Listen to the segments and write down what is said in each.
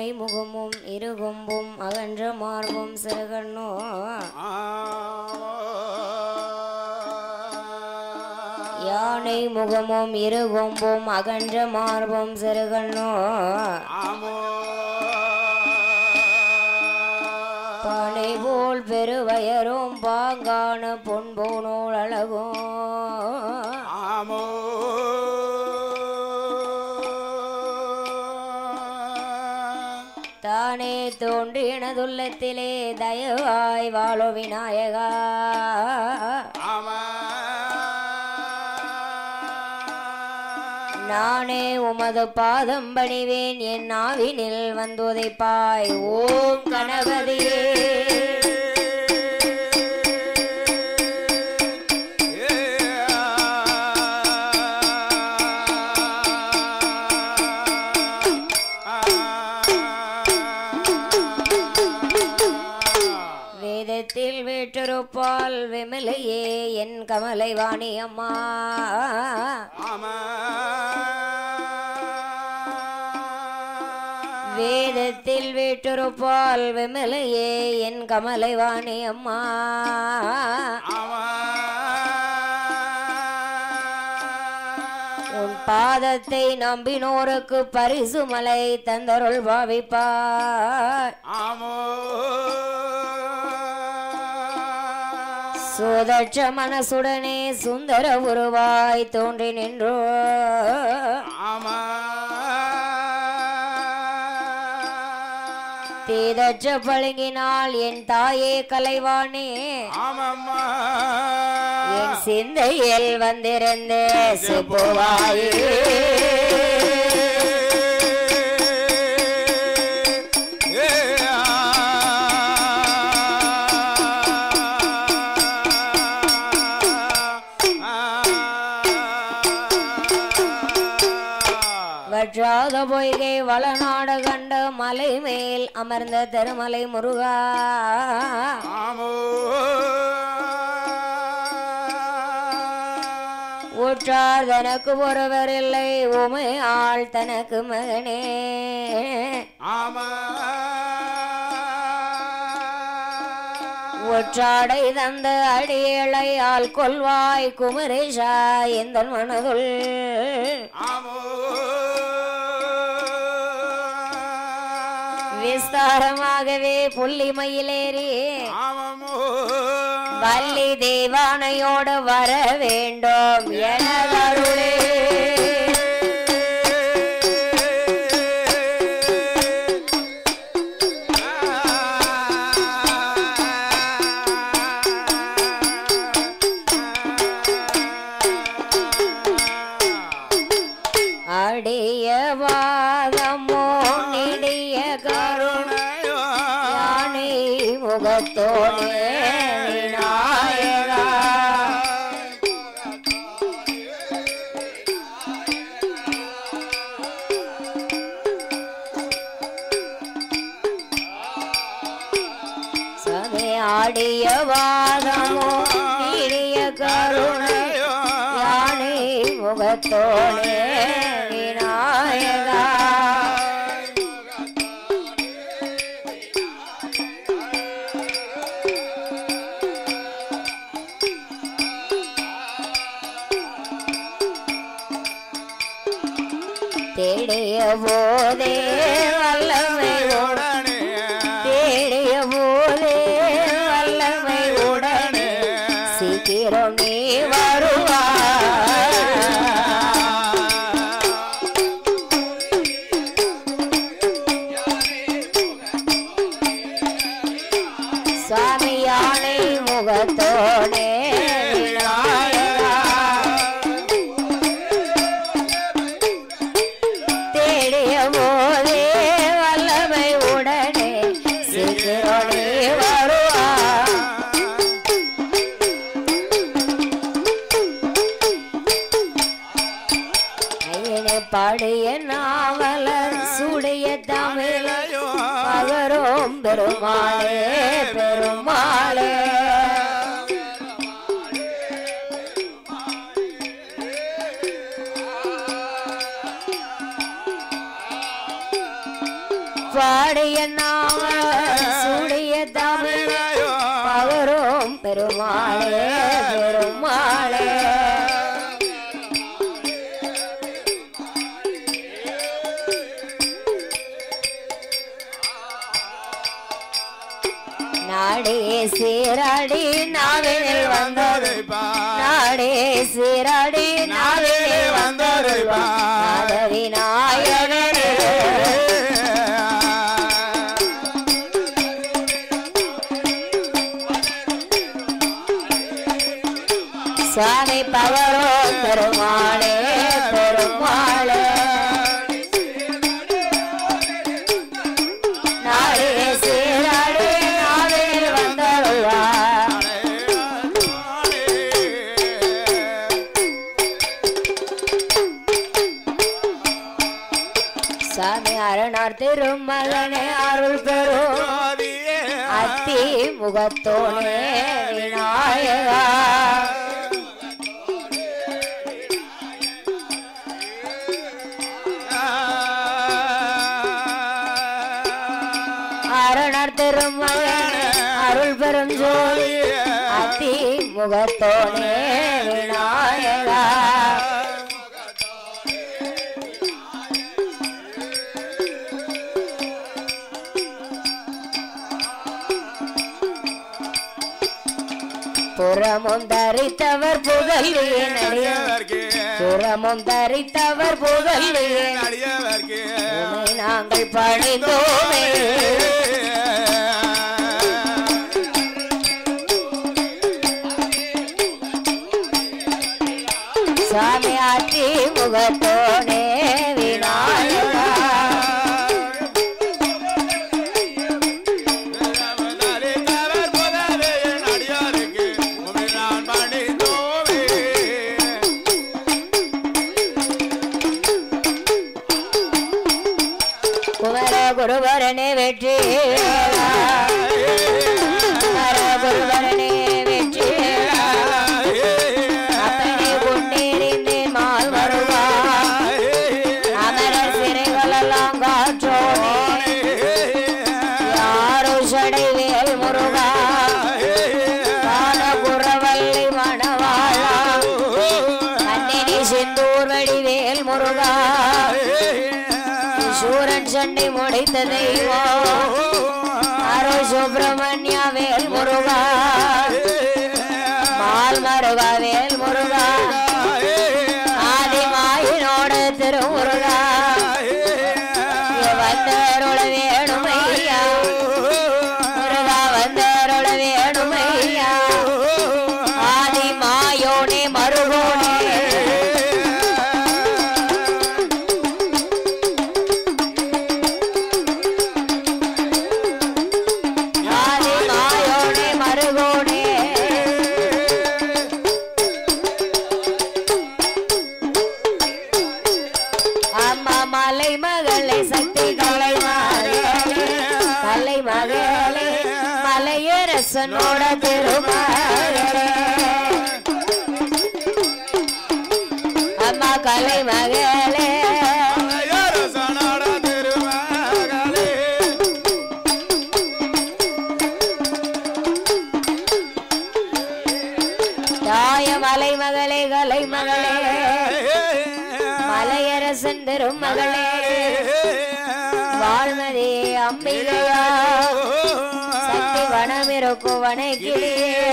யானை முகமும் இருகொம்பும் அகன்ற மார்பும் சிறுகண்ணோ யானை முகமும் இருகொம்பும் அகன்ற மார்பும் சிறுகண்ணோ பானை போல் பெருவயரும் பாங்கான பொன்போனோள் அழகும் தானே தோன்றினதுள்ளத்திலே தயவாய் வாழோ விநாயகா நானே உமது பாதம் பணிவேன் என் நாவினில் வந்துதைப்பாய் ஓம் கணபதியே வேதத்தில் வீற்றிருப்பால் விமலையே என் கமலை வாணி அம்மா வேதத்தில் வீற்றிருப்பால் விமலையே என் கமலை வாணி அம்மா உன் பாதத்தை நம்பினோருக்கு பரிசு மலை தந்தருள் பாவிப்பார் சுதட்ச மனசுடனே சுந்தர உருவாய் தோன்றி நின்றோ தீதற்ற பழுங்கினால் என் தாயே கலைவானே என் சிந்தையில் வந்திருந்து சுப்புவாயே வற்றாத பொய்கை வளநாடு கண்ட மலை மேல் அமர்ந்த திருமலை முருகா ஊற்றார் தனக்கு ஒருவர் இல்லை உமை ஆள் தனக்கு மகனே ஒற்றாடை தந்த அடியளை ஆள் கொள்வாய் குமரேஷா எந்த மனதுள் விஸ்தாரமாகவே புள்ளி மயிலேறி வள்ளி தேவானையோடு வர வேண்டும் எனதருளே அடிய வாதமோ நெடிய கருணையோ யானை முகத்தோனே விநாயகா சமே ஆடிய வாதமோ நெடிய கருணையோ யானை முகத்தோனே விநாயகா தேடிய போதே வல்லமை உடனே தேடிய போதே வல்லமை உடனே சீக்கிரம் நீ வருவாய் சாமி யானை முகத்தோனே விநாயகா தேடிய போதே வல்லமை உடனே சீக்கிரம் நீ வருவாய் ஐயனை பாடிய நாவலர் சூடிய தமிழையோ பகரோம் பெருமாளே பெருமாளே பாடிய நாம சூடிய தமிழையோ பகரும் பெருமாளே பெருமாளே நாடே சீராடி நாவினில் வந்தது நாடே சீராடி நாவினில் வந்தது விநாயகனே சுவாமி பகரோ பெருமாளே பெருமாளே நாடே சீராடி நாவினில் வந்தருளா சாமி அரணார் திருமகனே அருள் பெறும் அத்தி முகத்தோனே விநாயகா அரணார் திருமகனே அருள் பெறும் ஜோதி அத்தி முகத்தோனே விநாயகா புறமும் தரித்தவர் புகழ்வியே நடிகவர்க்கு புறமும் தரித்தவர் புகழ்வியே நடிகவர்க்கு உமை நாங்கள் பணிந்தோமே சாமி ஆட்சி முகத்தோனே விநாயகா குருவரனே வெற்றி குருவரனே வெற்றி அப்பனே கொண்டேறிந்தேன் மால் வருவா அமரர் சிறைகளெல்லாம் காற்றோனே யாரோ சடைவேல் முருகா காண குறவல்லி மணவாளா கண்ணினி செந்தூர் வடிவேல் முருகா சூரன் சண்டை முடித்த தெய்வம் ஆரோ சுப்பிரமணிய வேல் முருகா மால் மருகா வேல் முருகா ஆதிமாயினோட திருமுருகா வந்தருள வேணுமையா முருகா வந்தருள வேணுமையா ஆதிமாயோனே மருகோனே மலையரசனோட திருமகளே அம்மா கலை மகளே மலையரசனோட திருமகளே தாய மலை மகளே கலை மகளே மலையரசன் திருமகளே வாழ்மதி அம்பிகையா சக்தி வனமிருக்கும் வனக்கிளியே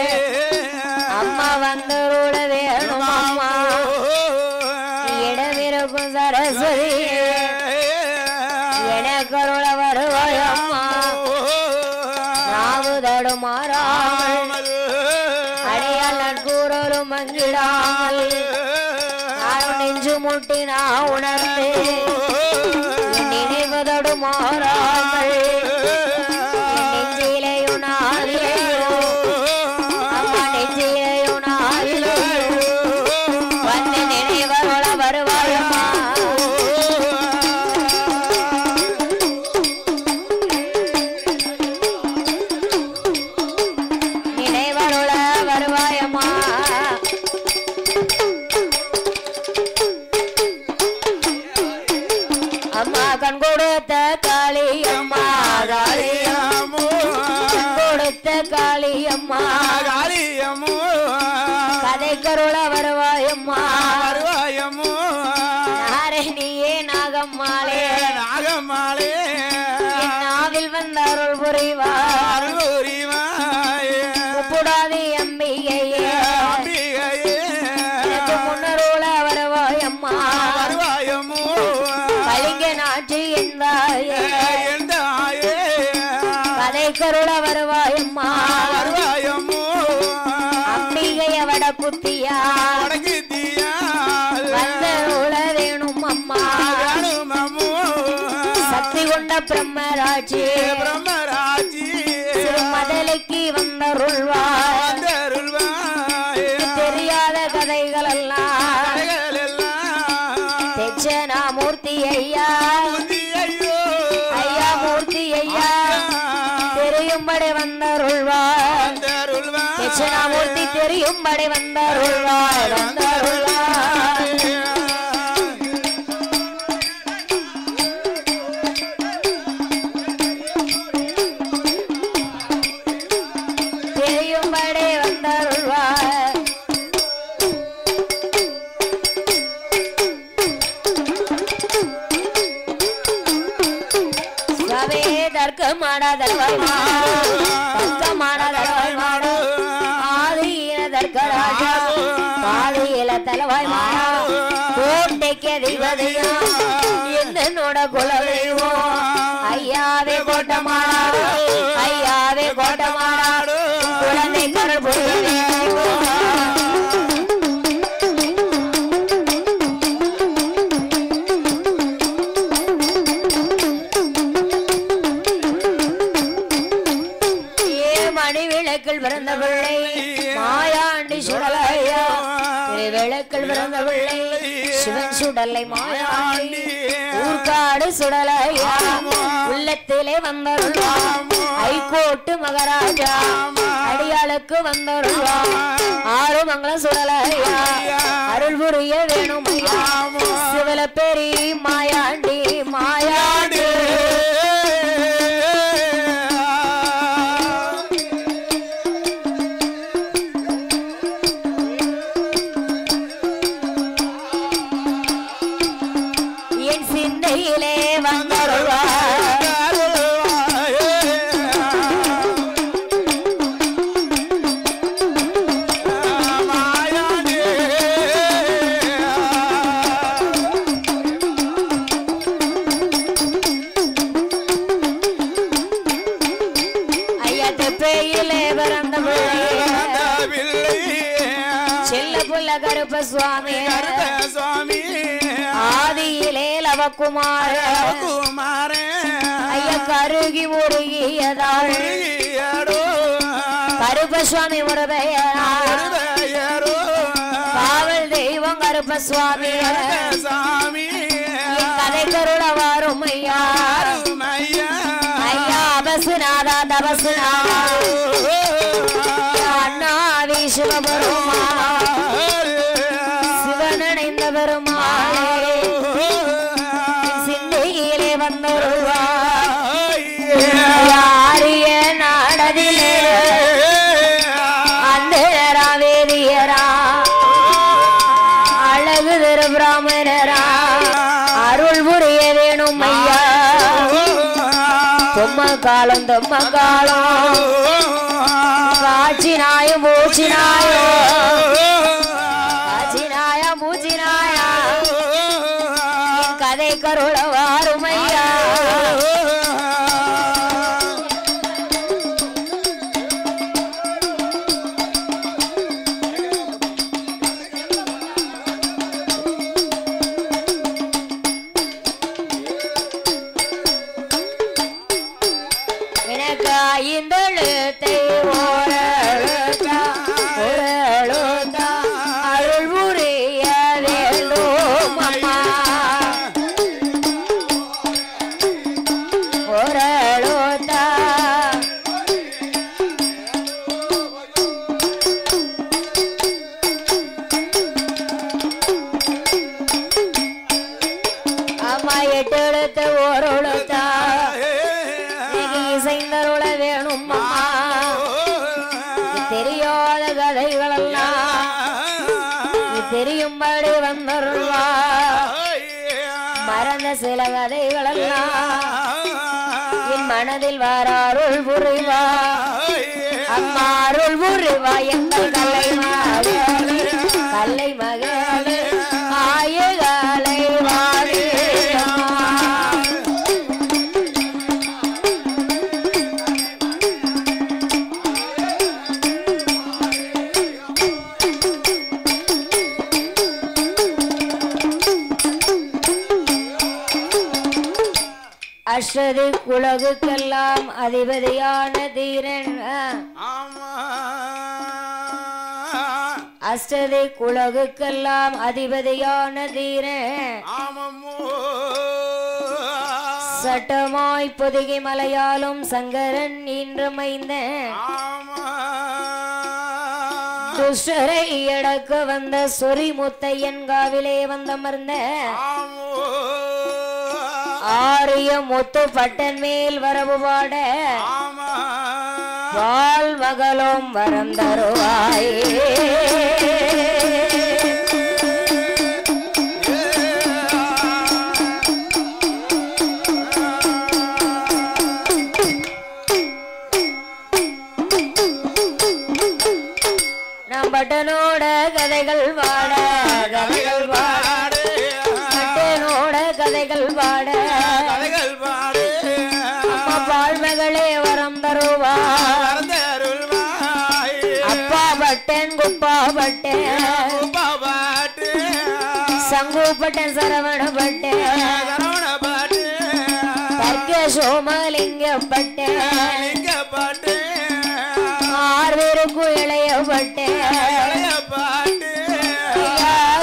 அம்மா வந்தருள வேணும் அம்மா இடமிருக்கும் சரஸ்வதியே எனக்கருள வருவாய் அம்மா நாவுதடு மாறாமல் அடையால் நட்கூறலும் மங்கிடாமல் நான் நெஞ்சு முட்டி நான் உணர்ந்து நினைவதோடு மாறாமல் நெஞ்சிலையும் நாவிலையோ அம்மா நெஞ்சிலையும் நாவிலையோ வந்து நினைவரோட வருவாயம்மா நினைவரோட வருவாயம்மா அம்மா கண் கொடுத்த காளியம்மா காளியம்மா கதை கருள வருவாயம்மா நாரணியே நாகம்மாளே நாவில் வந்த அருள் புரிவார் உப்புடாதி அம்பிகையே முன்னருள வருவாயம்மா கலிங்க நாட்டு எந்தாயே கதை கருள வருவாயம்மா அம்பிகைய வட புத்தியா வந்த உள வேணும் அம்மா சக்தி கொண்ட பிரம்மராட்சி மதலைக்கு வந்தருள்வார் தெரியாத கதைகள் எல்லாம் தெச்சனாமூர்த்தி ஐயா ஐயா மூர்த்தி ஐயா தெரியும்படி வந்தருள்வார் தெச்சனாமூர்த்தி தெரியும்படி வந்தருள்வார் தெரியும்படி வந்தருள்வார் சவே தர்க்கமான தர்வாய் மாடு ஆதியின தர்க்கராஜா பாதியில தலவாய் மாடு கோட்டைக்கு அதிபதியா என்னோட குலதெய்வம் ஐயாவே கோட்டமாடு ஐயாவே கோட்டமாடு குழந்தை கருள் புரியும் பிறந்த பிள்ளை மாயாண்டி சுடலையா விளக்கில் பிறந்த பிள்ளை சிவன் சுடலை மாயாண்டி ஊர்காடு சுடலையா உள்ளத்திலே வந்தருள்வா ஐகோட்டு மகாராஜா அடியாளுக்கு வந்தருள்வா ஆறு மங்களம் சுடலையா அருள் புரிய வேணும் சிவல பெரி மாயாண்டி மாயாண்டி கருப்பசுவாமி ஆதியிலே லவகுமார ஐயா கருகி முருகியதாள் கருப்பசுவாமி முருகையரா காவல் தெய்வம் கருப்பசுவாமி கதை கருள வரும் ஐயா ஐயா அபசுநாதா தபசுநாதா அண்ணாவி சிவபெருமா சிவனடைந்த பெருமாளே சிந்தையிலே வந்தொருவாரிய நாடதிலே அந்தரா வேதியரா அழகு திரு பிராமணரா அருள் புரிய வேணும் ஐயா தொம்மக்காலம் தொம்மக்காலம் காட்சினாயும் மூச்சினாயும் காட்சினாயா மூச்சினாயா கதை கருள வாருமையா எனக்கு இந்த எழுத்தை ஒரு எழுத்தா தெரியாத கதைகளெல்லாம் தெரியும்படி வந்தருள்வா மறந்த சில கதைகளெல்லாம் என் மனதில் வர அருள் புரிவா அம்மா அருள் புரிவா எங்கள் கல்லை மகளே ஆயுகாலை வாழி அஷ்டதி குலகுக்கெல்லாம் அதிபதியான தீரன் அஷ்டதி குலகுக்கெல்லாம் அதிபதியான தீரன் சட்டமாய் பொதுகை மலையாலும் சங்கரன் இன்றமைந்த துஷ்டரை எடக்க வந்த சொறி முத்தையன் காவிலே வந்தமர்ந்த ஆரிய முத்து பட்டன் மேல் வரவு பாட வால் மகளும் வரம் தருவாயே நம் பட்டனோட கதைகள் பாட கதைகள் பாட பட்டனோட கதைகள் பாட அம்மா பாழ்மகளே வரம் தருவா அப்பா பட்டன் குப்பா பட்டன் சங்கு பட்டன் சரவண பட்டன் தர்க்க சோமலிங்க பட்டன் ஆர்வருக்கும் இளைய பட்டன்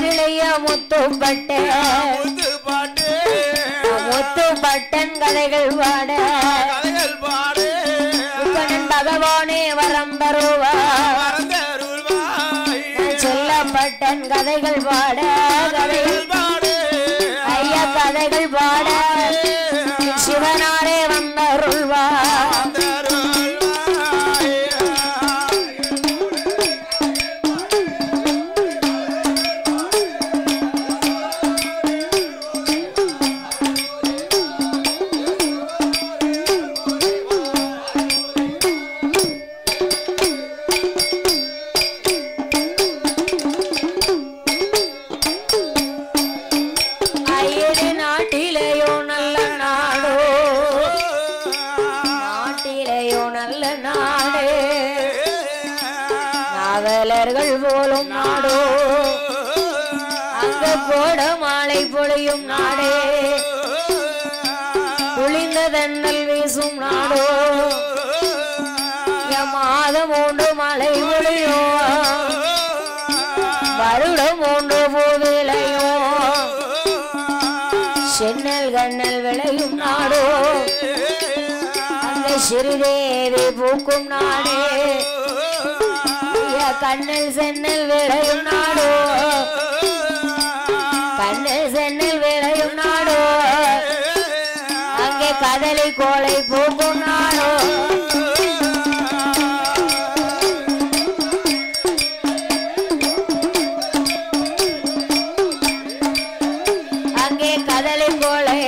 இளைய முத்து பட்டன் முத்து பட்டன் கதைகள் பாட பகவானே வரம் தருவா சொல்ல பட்டன் கதைகள் பாட கதைகள் ஐயா கதைகள் பாட சிவனாரே வந்தருள்வா போலும் நாடோ அங்க கோட மாலை பொழியும் நாடே குளிர்ந்த தன்னல் வீசும் நாடோ மாதம் ஒன்று மழை பொழியோ வருடம் ஒன்று பூவிலையோ சென்னல் கண்ணல் விளையும் நாடோ அந்த சிறுதேவி பூக்கும் நாடே கண்ணல் சென்னல் விளையும் நாடோ கண்ணல் சென்னல் விளையும் நாடோ அங்கே கதலி கோலை பூக்கும் நாடோ அங்கே கதலி கோலை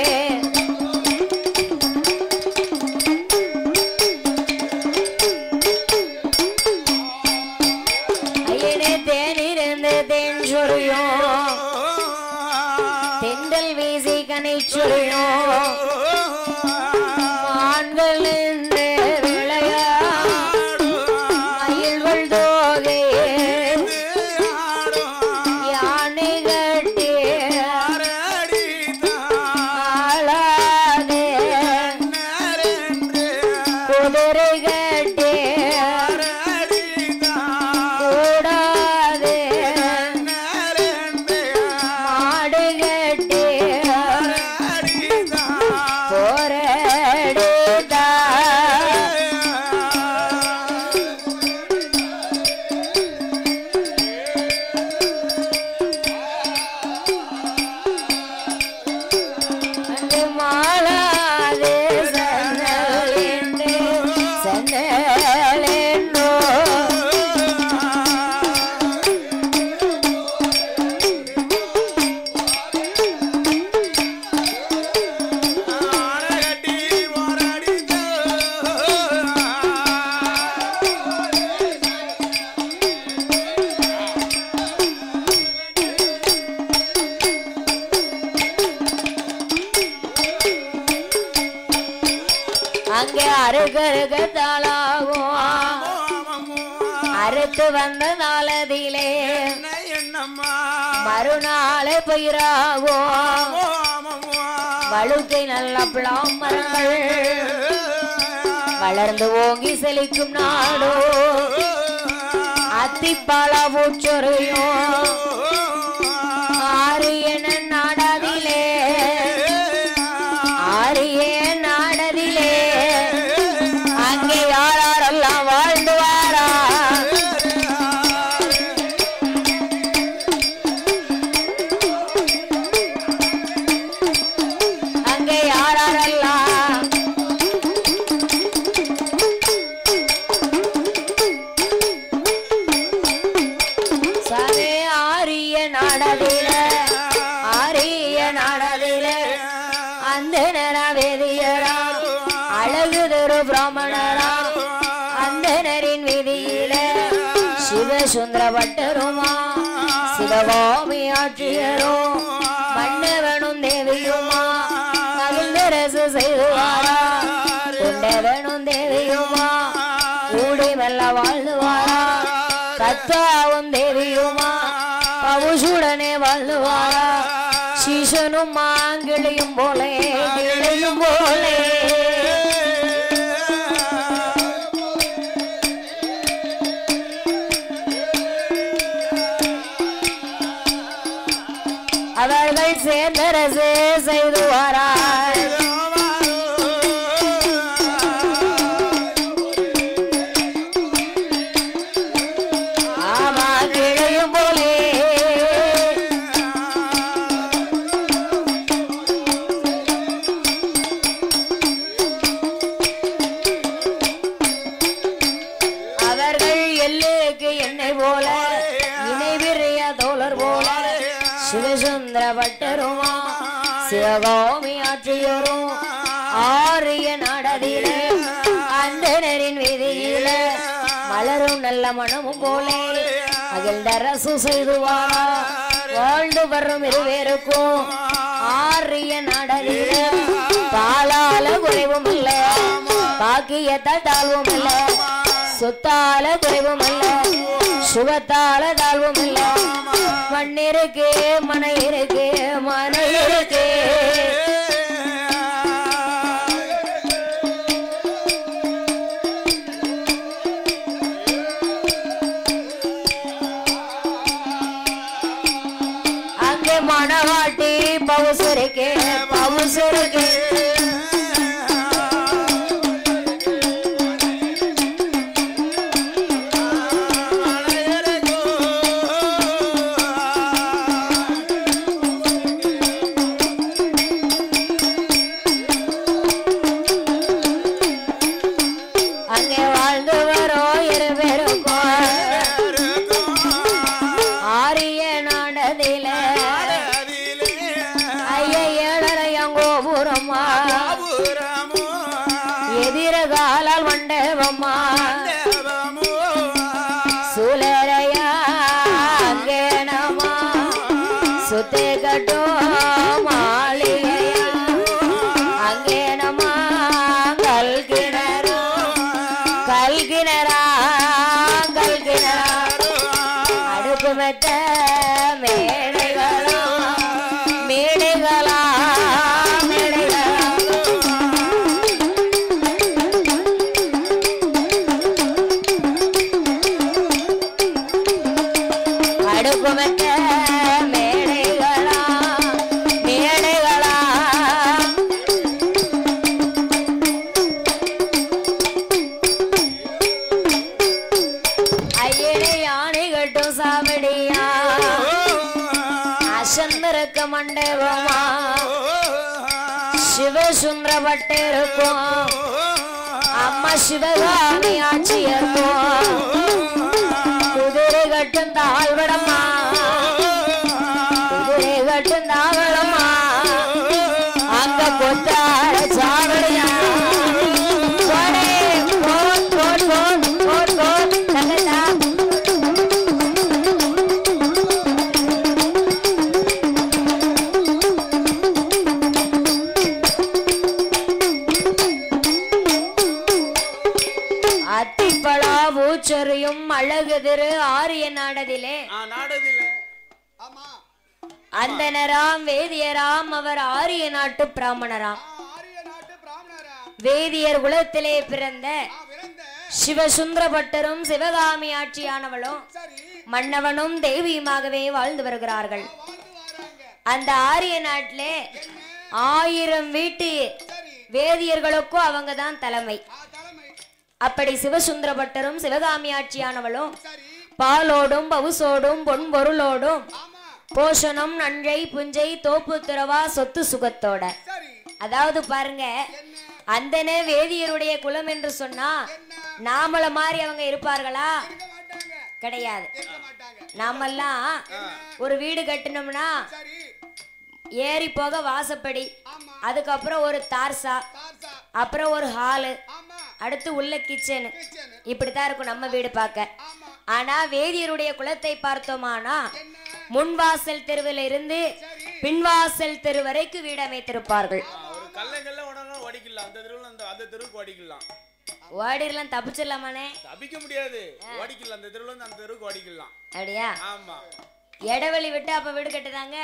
தெண்டல் வீசி கனை சுழியோ ஆண்கள் என்று விளையாடு மயில்கள் தோகை யானை கட்டி ஆளாதே குதிரை கட்டி அறுக்கறுக்கத்தாளாகும் அறுத்து வந்த நாளதிலே மறுநாளே பயிராகும் வழுக்கை நல்ல பிளாம் மரங்கள் வளர்ந்து ஓங்கி செழிக்கும் நாடோ அத்திப்பாலா பூச்சொறையும் ஆரியன நாடதிலே ஆரிய நாடதிலே அங்கே யாரெல்லாம் வாழ்ந்து வாரா அங்கே யாரெல்லாம் அந்த நரவேதியரா அழகு தரு பிராமணரா அந்த நரின் வீதியில சிவசுந்தர பட்டருமா சிவகாமி ஆட்சியரும் மன்னவனும் தேவியுமா மகிழ்ந்தரசு செய்துவாரா கொண்டவனும் தேவியுமா கூடி மெல்ல வாழ்ந்துவாரா கத்தாவும் தேவியுமா பவுசுடனே வாழ்ந்துவாரா சீசனும் மாங்கிளையும் போலே கிளையும் போலே அவர்கள் சேர்ந்தரசு செய்துவாராய் ஆமா கிளையும் போலே சிவசுந்தர பட்டருமா சிவகாமி ஆட்சியரும் ஆரிய நாடதிலே அந்த நரின் வீதியில மலரும் நல்ல மனமும் போலே மகிழ்ந்தரசு செய்துவாரா வாழ்ந்து வரும் இருவேருக்கும் ஆரிய நாடதிலே பாலால குறைவும் இல்லை பாக்கியத்தால் தாழ்வும் இல்லை சொத்தால குறைவும் இல்லை சுகத்தால தாழ்வும் இல்லை மண் இருக்கு மன இருக்கு மன இருக்கு அங்கே மனவாட்டி பவுசருக்கு பவுசருக்கு எதிரகாலால் மண்டபமா சுலரையா அங்கேனமா சுத்தி கட்டோ மாளிகையா அங்கேனமா கல்கிணரா கல்கிணரா கல்கிணரா அடுப்பு மெத்த மேடைகளா மேடைகளா மண்டபமா சிவசுந்தர பட்டருக்கும் அம்மா சிவகாமி ஆட்சியருக்கும் குதிரை கட்டும் தாழ்வடமா குதிரை கட்டும் தாவளமா அங்க கொத்தாட சாவடியா ஒரு ஆரிய நாடதிலே ஆமா அந்தனராம் வேதியராம் அவர் ஆரிய நாட்டு பிராமணராம். வேதியர் குலத்திலே பிறந்த சிவசுந்தர பட்டரும் சிவகாமி ஆட்சியானவளும் மன்னவனும் தேவியுமாகவே வாழ்ந்து வருகிறார்கள். அந்த ஆரிய நாட்டிலே 1000 வீட்டு வேதியர்களுக்கும் அவங்க தான் தலைமை. அப்படி சிவசுந்தர பட்டரும் சிவகாமி ஆட்சியானவளும் பாலோடும் பவுசோடும் பொன் பொருளோடும் போஷணம் நஞ்சை புஞ்சை தோப்பு துறவா சொத்து சுகத்தோட. அதாவது பாருங்க, அந்தன வேதியருடைய குலம் என்று சொன்னா நாமள மாதிரி அவங்க இருப்பார்களா? கிடையாது. நாமெல்லாம் ஒரு வீடு கட்டணும்னா ஏறி போக வாசப்படி, அதுக்கப்புறம் ஒரு தார்சா, அப்புறம் ஒரு ஹாலு, அடுத்து உள்ள கிச்சனு, இப்படித்தான் இருக்கும் நம்ம வீடு பார்க்க. ஆனா வேதியருடைய குலத்தை பார்த்தோமானா முன்வாசல் தெருவில் இருந்து பின்வாசல் தெரு வரைக்கும் வீடு அமைத்திருப்பார்கள். ஓடிரலாம், தப்பிச்சிடலாமானே? தப்பிக்க முடியாது, ஓடிக்கலாம். அந்த தெருவுல இருந்து அந்த தெருவுக்கு ஓடிக்கலாம். அப்படியா? ஆமா. இடவெளி விட்டு அப்ப வீடு கட்டுதாங்க.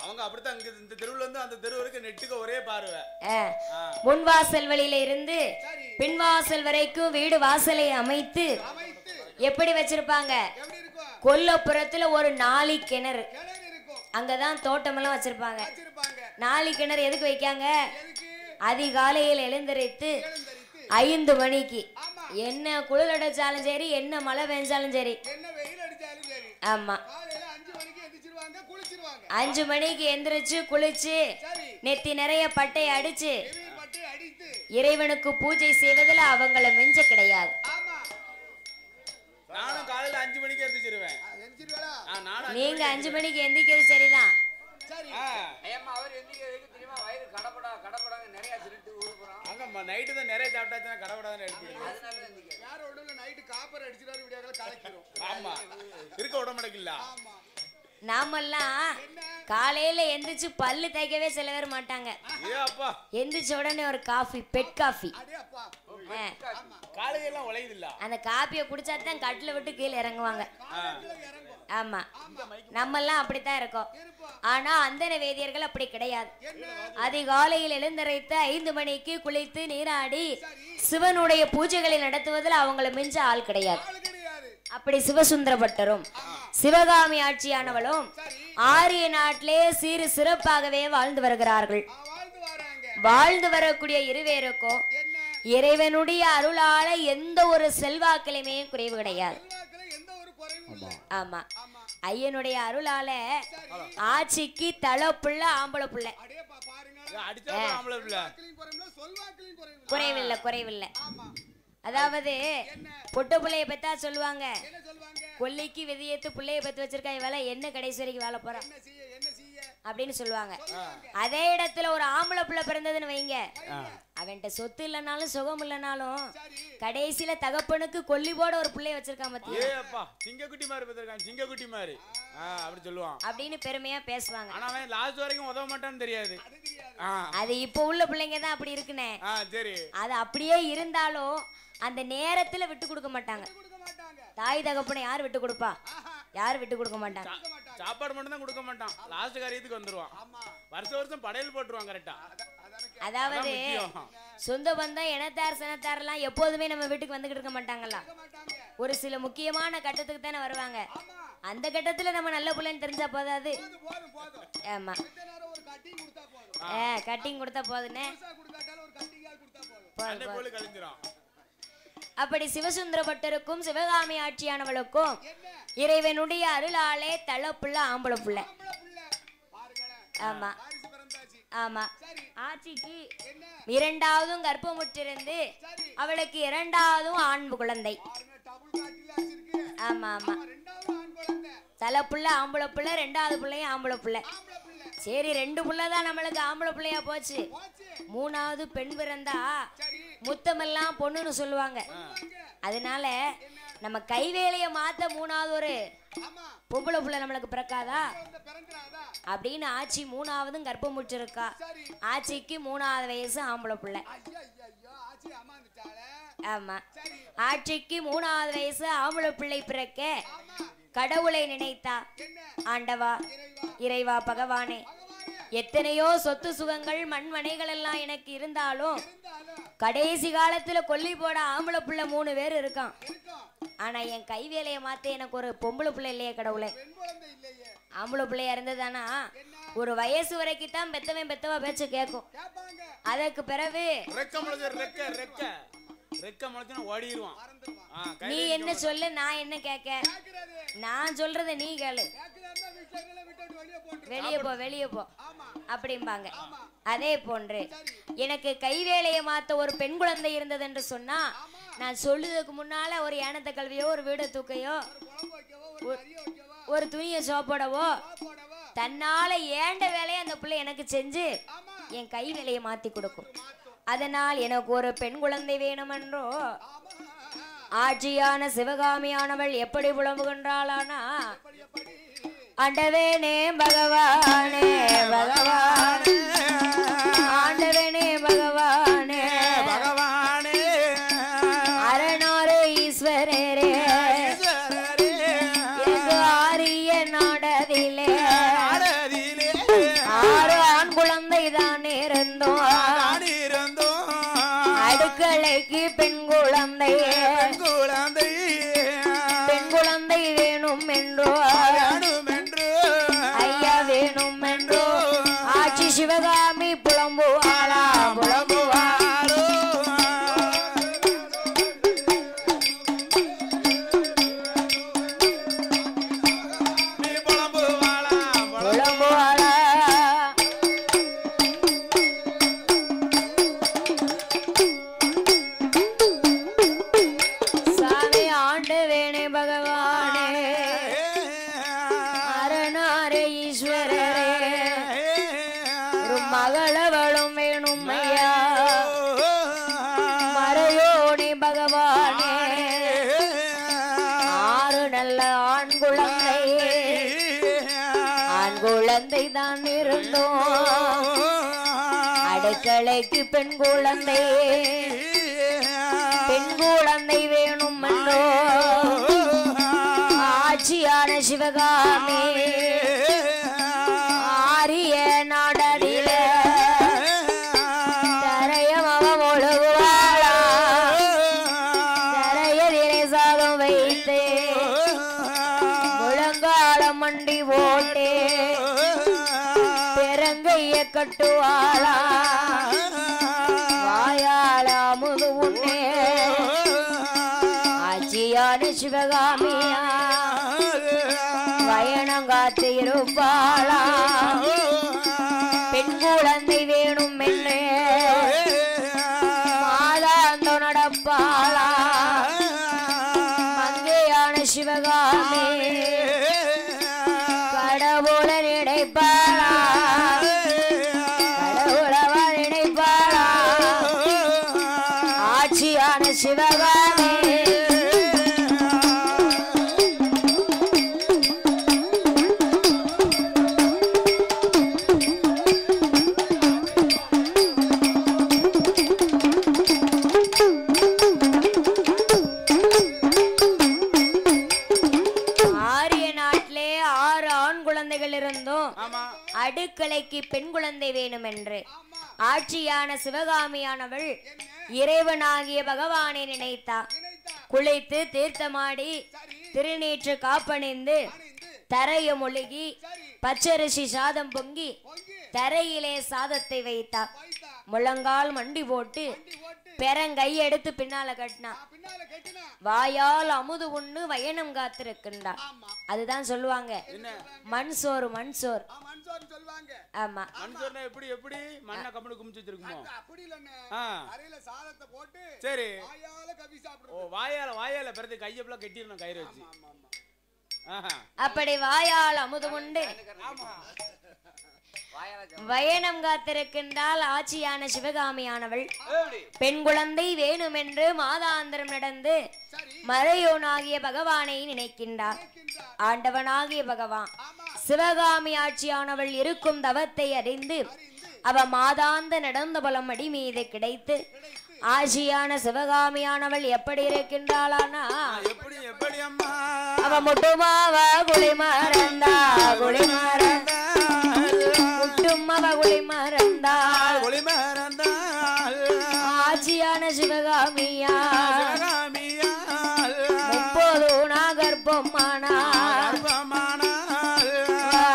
அவங்க அப்படித்தான் இந்த தெருவுல இருந்து அந்த தெரு வரைக்கும் நெட்டுக்கு ஒரே பார்வை. முன்வாசல் வழியில இருந்து பின்வாசல் வரைக்கும் வீடு வாசலை அமைத்து எப்படி வச்சிருப்பாங்க? கொல்லப்புறத்துல ஒரு 4 கிணறு, அங்கதான் தோட்டம் எல்லாம் வச்சிருப்பாங்க. 4 கிணறு எதுக்கு வைக்காங்க? அதிகாலையில் எழுந்திரித்து 5 மணிக்கு என்ன குளிர் அடிச்சாலும் சரி, என்ன மழை பெஞ்சாலும் சரி, ஆமா 5 மணிக்கு எந்திரிச்சு குளிச்சு நெத்தி நிறைய பட்டை அடிச்சு இறைவனுக்கு பூஜை செய்வதில் அவங்கள மிஞ்ச கிடையாது. நானும் காலையில 5 மணிக்கு எந்திரிச்சிருவேன். நீங்க 5 மணிக்கு எந்திரிக்கிறது சரிதான். நைட்டு தான் நிறைய சாப்பிட்டாச்சுன்னா கடப்படாதான் இருக்க விட மாட்டேங்கல. நாமெல்லாம் காலையில எந்திரிச்சு பல்லு தேய்க்கவே சில பேர் மாட்டாங்க. எந்திரிச்ச உடனே ஒரு காஃபி, பெட் காஃபி. அந்த காப்பியை குடிச்சாதான் கட்டில விட்டு கீழே இறங்குவாங்க. ஆமா, நம்ம எல்லாம் அப்படித்தான் இருக்கோம். ஆனா அந்தன வேதியர்கள் அப்படி கிடையாது. அதிகாலையில் எழுந்தரைத்து 5 மணிக்கு குளித்து நீராடி சிவனுடைய பூஜைகளை நடத்துவதில் அவங்கள மிஞ்ச ஆள் கிடையாது. அப்படி சிவசுந்தர பட்டரும் சிவகாமி ஆட்சியானவளும் ஆரிய நாட்டிலே சீரு சிறப்பாகவே வாழ்ந்து வருகிறார்கள். வாழ்ந்து வரக்கூடிய இருவேருக்கும் இறைவனுடைய அருளால எந்த ஒரு செல்வாக்கிலுமே குறைவு கிடையாது. ஆமா, ஐயனுடைய அருளால ஆட்சிக்கு தலை புள்ள ஆம்பளை புள்ள குறைவில்லை, குறைவில்லை. அதாவது பொட்ட பிள்ளைய பெத்தா சொல்லுவாங்க, கொல்லிக்கு விதியேத்து பிள்ளைய பெத்து வச்சிருக்கா, இவள என்ன கடைசி வரைக்கும் வாழ போறான் அப்படின்னு சொல்லுவாங்க. அதே இடத்துல ஒரு ஆம்பளை பிள்ளை பிறந்ததுன்னு வைங்க, அவன்கிட்ட சொத்து இல்லைனாலும் சுகம் இல்லைனாலும் கடைசியில தகப்பனுக்கு கொல்லி போட ஒரு பிள்ளைய வச்சிருக்கான் அப்படின்னு பெருமையா பேசுவாங்க. அது இப்ப உள்ள பிள்ளைங்க தான் அப்படி இருக்குனே. அது அப்படியே இருந்தாலும் அந்த நேரத்துல விட்டு கொடுக்க மாட்டாங்க. தாய் தகப்பனை யார் விட்டு கொடுப்பா? யார் விட்டு கொடுக்க மாட்டாங்க. சாப்பாடு மட்டும் தான் கொடுக்க மாட்டான், லாஸ்ட் காரியத்துக்கு வந்துருவான். வருஷம் வருஷம் படையல் போட்டுருவான் கரெக்டா. அதாவது சொந்த பந்தம் இனத்தார் சனத்தார் எல்லாம் எப்போதுமே நம்ம வீட்டுக்கு வந்துகிட்டு இருக்க மாட்டாங்கல்ல. ஒரு சில முக்கியமான கட்டத்துக்கு தானே வருவாங்க. அந்த கட்டத்துல நம்ம நல்ல பிள்ளைன்னு தெரிஞ்சா போதாது. ஆமா, கட்டிங் கொடுத்தா போதுன்னு. அப்படி சிவசுந்தர பட்டருக்கும் சிவகாமி ஆட்சியானவளுக்கும் இறைவனுடைய அருளாலே தலை புள்ள ஆம்பளை புள்ள. ஆமா ஆமா, ஆட்சிக்கு 2வதும் கர்ப்பமுற்றிருந்து அவளுக்கு 2வதும் ஆண் குழந்தை. ஆமா ஆமா, தலை புள்ள ஆம்பளை புள்ள, 2வது பிள்ளையும் ஆம்பளை புள்ள. சரி, 2 புள்ளதான் நம்மளுக்கு ஆம்பளை பிள்ளையா போச்சு. 3வது பெண் பிறந்தா முத்தமெல்லாம் பொண்ணுன்னு சொல்லுவாங்க. அதனால நம்ம கைவேலைய மாத்த 3வது ஒரு பொம்பளை புள்ள நம்மளுக்கு பிறக்காதா அப்படின்னு ஆச்சி 3வதும் கர்ப்பம் முடிச்சிருக்கா. ஆச்சிக்கு 3வது வயசு ஆம்பளை புள்ள. ஆமா, ஆட்சிக்கு 3வது வயசு ஆம்பளை பிள்ளை பிறக்க கடவுளை நினைத்தா. ஆண்டவா, இறைவா, பகவானே, எத்தனையோ சொத்து சுகங்கள் மண்மனைகள் எல்லாம் எனக்கு இருந்தாலும் கடைசி காலத்துல கொல்லி போட ஆம்பளை பிள்ளை 3 பேர் இருக்கான். ஆனா என் கை வேலையை மாத்த எனக்கு ஒரு பொம்பளை பிள்ளை இல்லையே கடவுளே. ஆம்பளை பிள்ளையா இருந்ததானா ஒரு வயசு வரைக்கும் தான் பெத்தவா பேச்சு கேட்கும். அதற்கு பிறகு நீ என்ன சொல்லு, நான் என்ன கேட்க? நான் சொல்றத நீ கேளு. வெளியே போ அப்படிம்பாங்க. அதே போன்று எனக்கு கைவேலையை மாத்த ஒரு பெண் குழந்தை இருந்தது என்று சொன்னா நான் சொல்லுறதுக்கு முன்னால ஒரு யானத்தை கல்வியோ ஒரு வீட தூக்கையோ ஒரு துணியை சோப்போடவோ தன்னால ஏண்ட வேலையை அந்த பிள்ளை எனக்கு செஞ்சு என் கை வேலையை மாத்தி கொடுக்கும். அதனால் எனக்கு ஒரு பெண் குழந்தை வேணுமென்றோ ஆட்சியான சிவகாமியானவள் எப்படி புலம்புகின்றாளானா, ஆண்டவனே பகவானே பகவானே, ஆண்டவனே பகவானே பகவானே, அரணாரே ஈஸ்வரரே, எனக்கு ஆரிய நாடதிலே 6 ஆண் குழந்தை தான் இருந்தோம். அடுக்கலைக்கு பெண் குழந்தை வேணும் என்றோ ஐயா வேணும் என்றோ ஆட்சி சிவகாமி புலம்புவாளா புலம்புவாளோ. புலம்புவாளா சாமி ஆண்டவனே பகவானே அரணாரே ஈஸ்வரரே, ஒரு மகளவளும் வேணும் ஐயா. மறையோனே பகவானே 6 நல்ல ஆண் குழந்தை தான் இருந்தோம். அடுக்கலைக்கு பெண் குழந்தை வேணும் என்றோ ஆட்சியான சிவகாமி ஆரிய நாடதில தரையமவ ஒழுகுவாளா, தரையதிலே சாதம் வைத்து முழங்காலம் மண்டி போட்டு பெருங்கைய கட்டுவாளா, வாயால அமுது உண்ணே ஆட்சியான சிவகாமியா பயணங்காத்து இருப்பாளா, பெண் குழந்தை வேணும் என்று மாதாந்தோ நடப்பாளா, மங்கையான சிவகாமி கடவுள நினைப்பாளா, கடவுளவா நினைப்பாளா, ஆட்சியான சிவகாமி அடுக்கலைக்கு பெண் குழந்தை வேணும் என்று ஆட்சியான சிவகாமியானவள் இறைவனாகிய பகவானை நினைத்தா. குளித்து தீர்த்தமாடி திருநீற்று காப்பணிந்து தரையை மொழிகி பச்சரிசி சாதம் பொங்கி தரையிலே சாதத்தை வைத்தா. முழங்கால் மண்டி போட்டு பெரங்கை எடுத்து பின்னால கட்டினா. வாயால் அமுது உண்ணு வயனம் காத்திருக்கின்றா. அதுதான் சொல்லுவாங்க மண் சோறு மண் சோறு. ஆமா, மண் சோறுனா எப்படி எப்படி மண்ணை கம்பளி குமிச்சு வச்சிருக்குமோ அப்படி இல்லன்னு அரையில சாதத்தை போட்டு சரி வாயால கவி சாப்பிடுறது. ஓ வாயால பிறகு கையப்பல கட்டிரணும் கயிறு வச்சு. அப்படி வாயால் அமுது உண்டு வயனம் காத்திருக்கின்றால் ஆட்சியான சிவகாமியானவள். பெண் குழந்தை வேணுமென்று மாதாந்திரம் நடந்து மறையோனாகிய பகவானை நினைக்கின்றார். ஆண்டவனாகிய பகவான் சிவகாமி ஆட்சியானவள் இருக்கும் தவத்தை அறிந்து அவ மாதாந்த நடந்த பலம் அடி மீது கிடைத்து ஆசியான சிவகாமியானவள் எப்படி இருக்கின்றாளானா எப்படி எப்படி அம்மா அவ முட்டுமாவ குளி மறந்தா குளி மறந்தா முட்டுமாவ குளி மறந்தா குளி மறந்தா ஆசியான சிவகாமியா முப்பது நாகர்ப்பமானா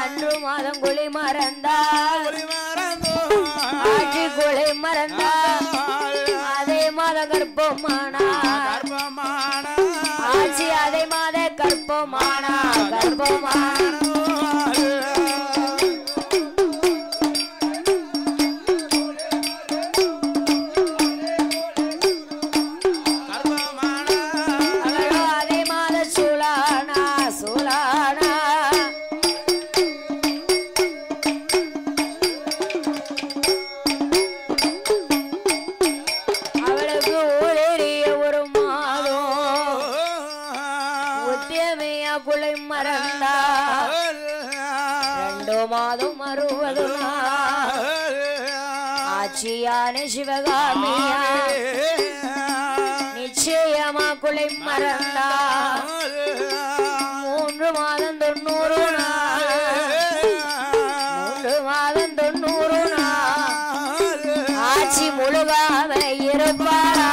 அன்று மாதம் குளி மறந்தா ஆட்சி குளி மறந்தா அதே மாத கர்ப்பமானா ஆட்சி அதே மாத கர்ப்பமானா கர்ப்பமான அதே மாத சுலானா சுலானா குளை மறந்தா 2 மாதம் 60 நாள் ஆட்சியான சிவகாமியா நிச்சயமா குளை மறந்தா 3 மாதம் 90 நாள் 3 மாதம் 90 நாள் ஆட்சி முழுகாம இருப்பாரா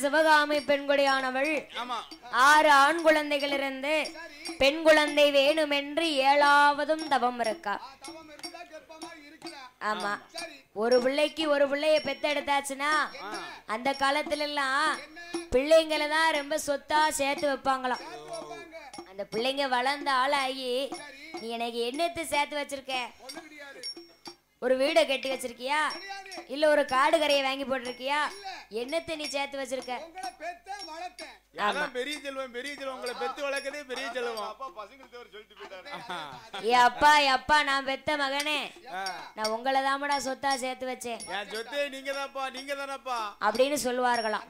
சிவகாமி பெண்குடியானவள் 6 ஆண் குழந்தைகள் இருந்து பெண் குழந்தை வேணும் என்று 7ஆவதும் தவம் இருக்கா. ஆமா, ஒரு பிள்ளைக்கு ஒரு பிள்ளைய பெத்தெடுத்தாச்சுன்னா அந்த காலத்துல எல்லாம் பிள்ளைங்களை தான் ரொம்ப சொத்தா சேர்த்து வைப்பாங்களாம். அந்த பிள்ளைங்க வளர்ந்த ஆளாகி நீ எனக்கு என்னத்தை சேர்த்து வச்சிருக்க? ஒரு வீடை கட்டி வச்சிருக்கியா? இல்ல ஒரு காடு கரையை வாங்கி போட்டிருக்கியா? என்னத்தை நீ சேர்த்து வச்சிருக்க? பெரிய செல்வம், பெரிய செல்வம், உங்களை பெத்து வளர்க்கதே பெரிய செல்வம். அப்பா அப்பா, நான் பெத்த மகனே, நான் உங்களை தாமடா சொத்தா சேர்த்து வச்சேன். என் சொத்தே நீங்க தான்ப்பா, நீங்க தானப்பா அப்படின்னு சொல்லுவார்களாம்.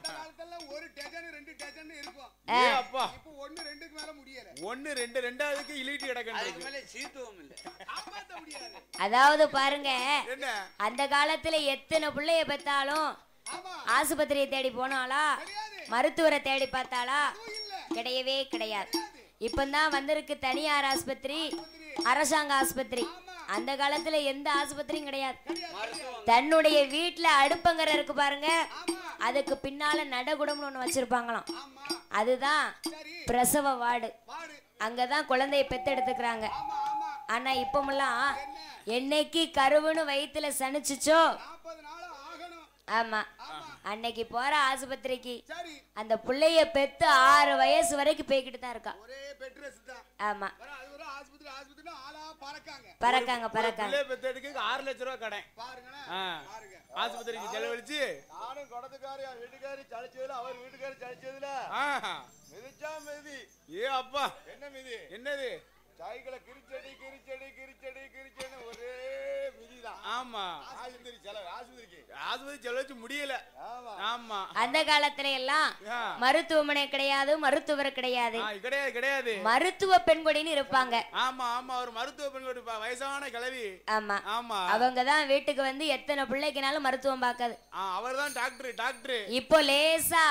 அதாவது பாருங்க, அந்த காலத்துல எத்தனை பிள்ளைய பெத்தாலும் ஆஸ்பத்திரியை தேடி போனாலா, மருத்துவரை தேடி பார்த்தாளா? கிடையவே கிடையாது. இப்பதான் வந்திருக்கு தனியார் ஆஸ்பத்திரி, அரசாங்க ஆஸ்பத்திரி. அந்த காலத்துல எந்த ஆஸ்பத்திரியும் கிடையாது. தன்னுடைய வீட்டுல அடுப்பங்கரை இருக்கு பாருங்க, அதுக்கு பின்னால நடுகுடம்னு ஒண்ணு வச்சிருப்பாங்களாம். அதுதான் பிரசவ வார்டு. அங்கதான் குழந்தைய பெத்தெடுத்துக்கிறாங்க. ஆனா இப்பமெல்லாம் என்னைக்கு கருவுன்னு வயிற்றுல சனிச்சுச்சோ ஆமா அன்னைக்கு போற ஆஸ்பத்திரிக்கு அந்த புள்ளைய பெத்து 6 வயசு வரைக்கும் போய்கிட்டு தான் இருக்கா. ஒரே பெட்ரஸ் தான். ஆமா அது ஒரு ஆஸ்பத்திரினா ஆளா பறக்காங்க. புள்ளைய பெத்ததுக்கு 6 லட்சம் ரூபாய் கடன் பாருங்களேன். பாருங்க ஆஸ்பத்திரிக்கு செலவழிச்சு நானும் கொடத்துக்காரி வீட்டுக்காரி சளிச்சதுல அவர் வீட்டுக்காரி சளிச்சதுல மிதிச்சா மிதி. ஏ அப்பா என்ன மிதி? என்னது? சைக்கிள கிரிச்சடி ஒரே மிதிதான். ஆமா ஆஸ்பத்திரி செலவழிச்சு முடியல. ஆமா அந்த காலத்துல எல்லாம் மருத்துவமனை கிடையாது, மருத்துவர் கிடையாது, கிடையாது. மருத்துவ பெண்கொடின்னு இருப்பாங்க. ஆமா ஆமா ஒரு மருத்துவ பெண்கொடி வயசான கிழவி. ஆமா ஆமா அவங்கதான் வீட்டுக்கு வந்து எத்தனை பிள்ளைக்குனாலும் மருத்துவம் பார்க்காது. அவர்தான் டாக்டர். இப்போ லேசா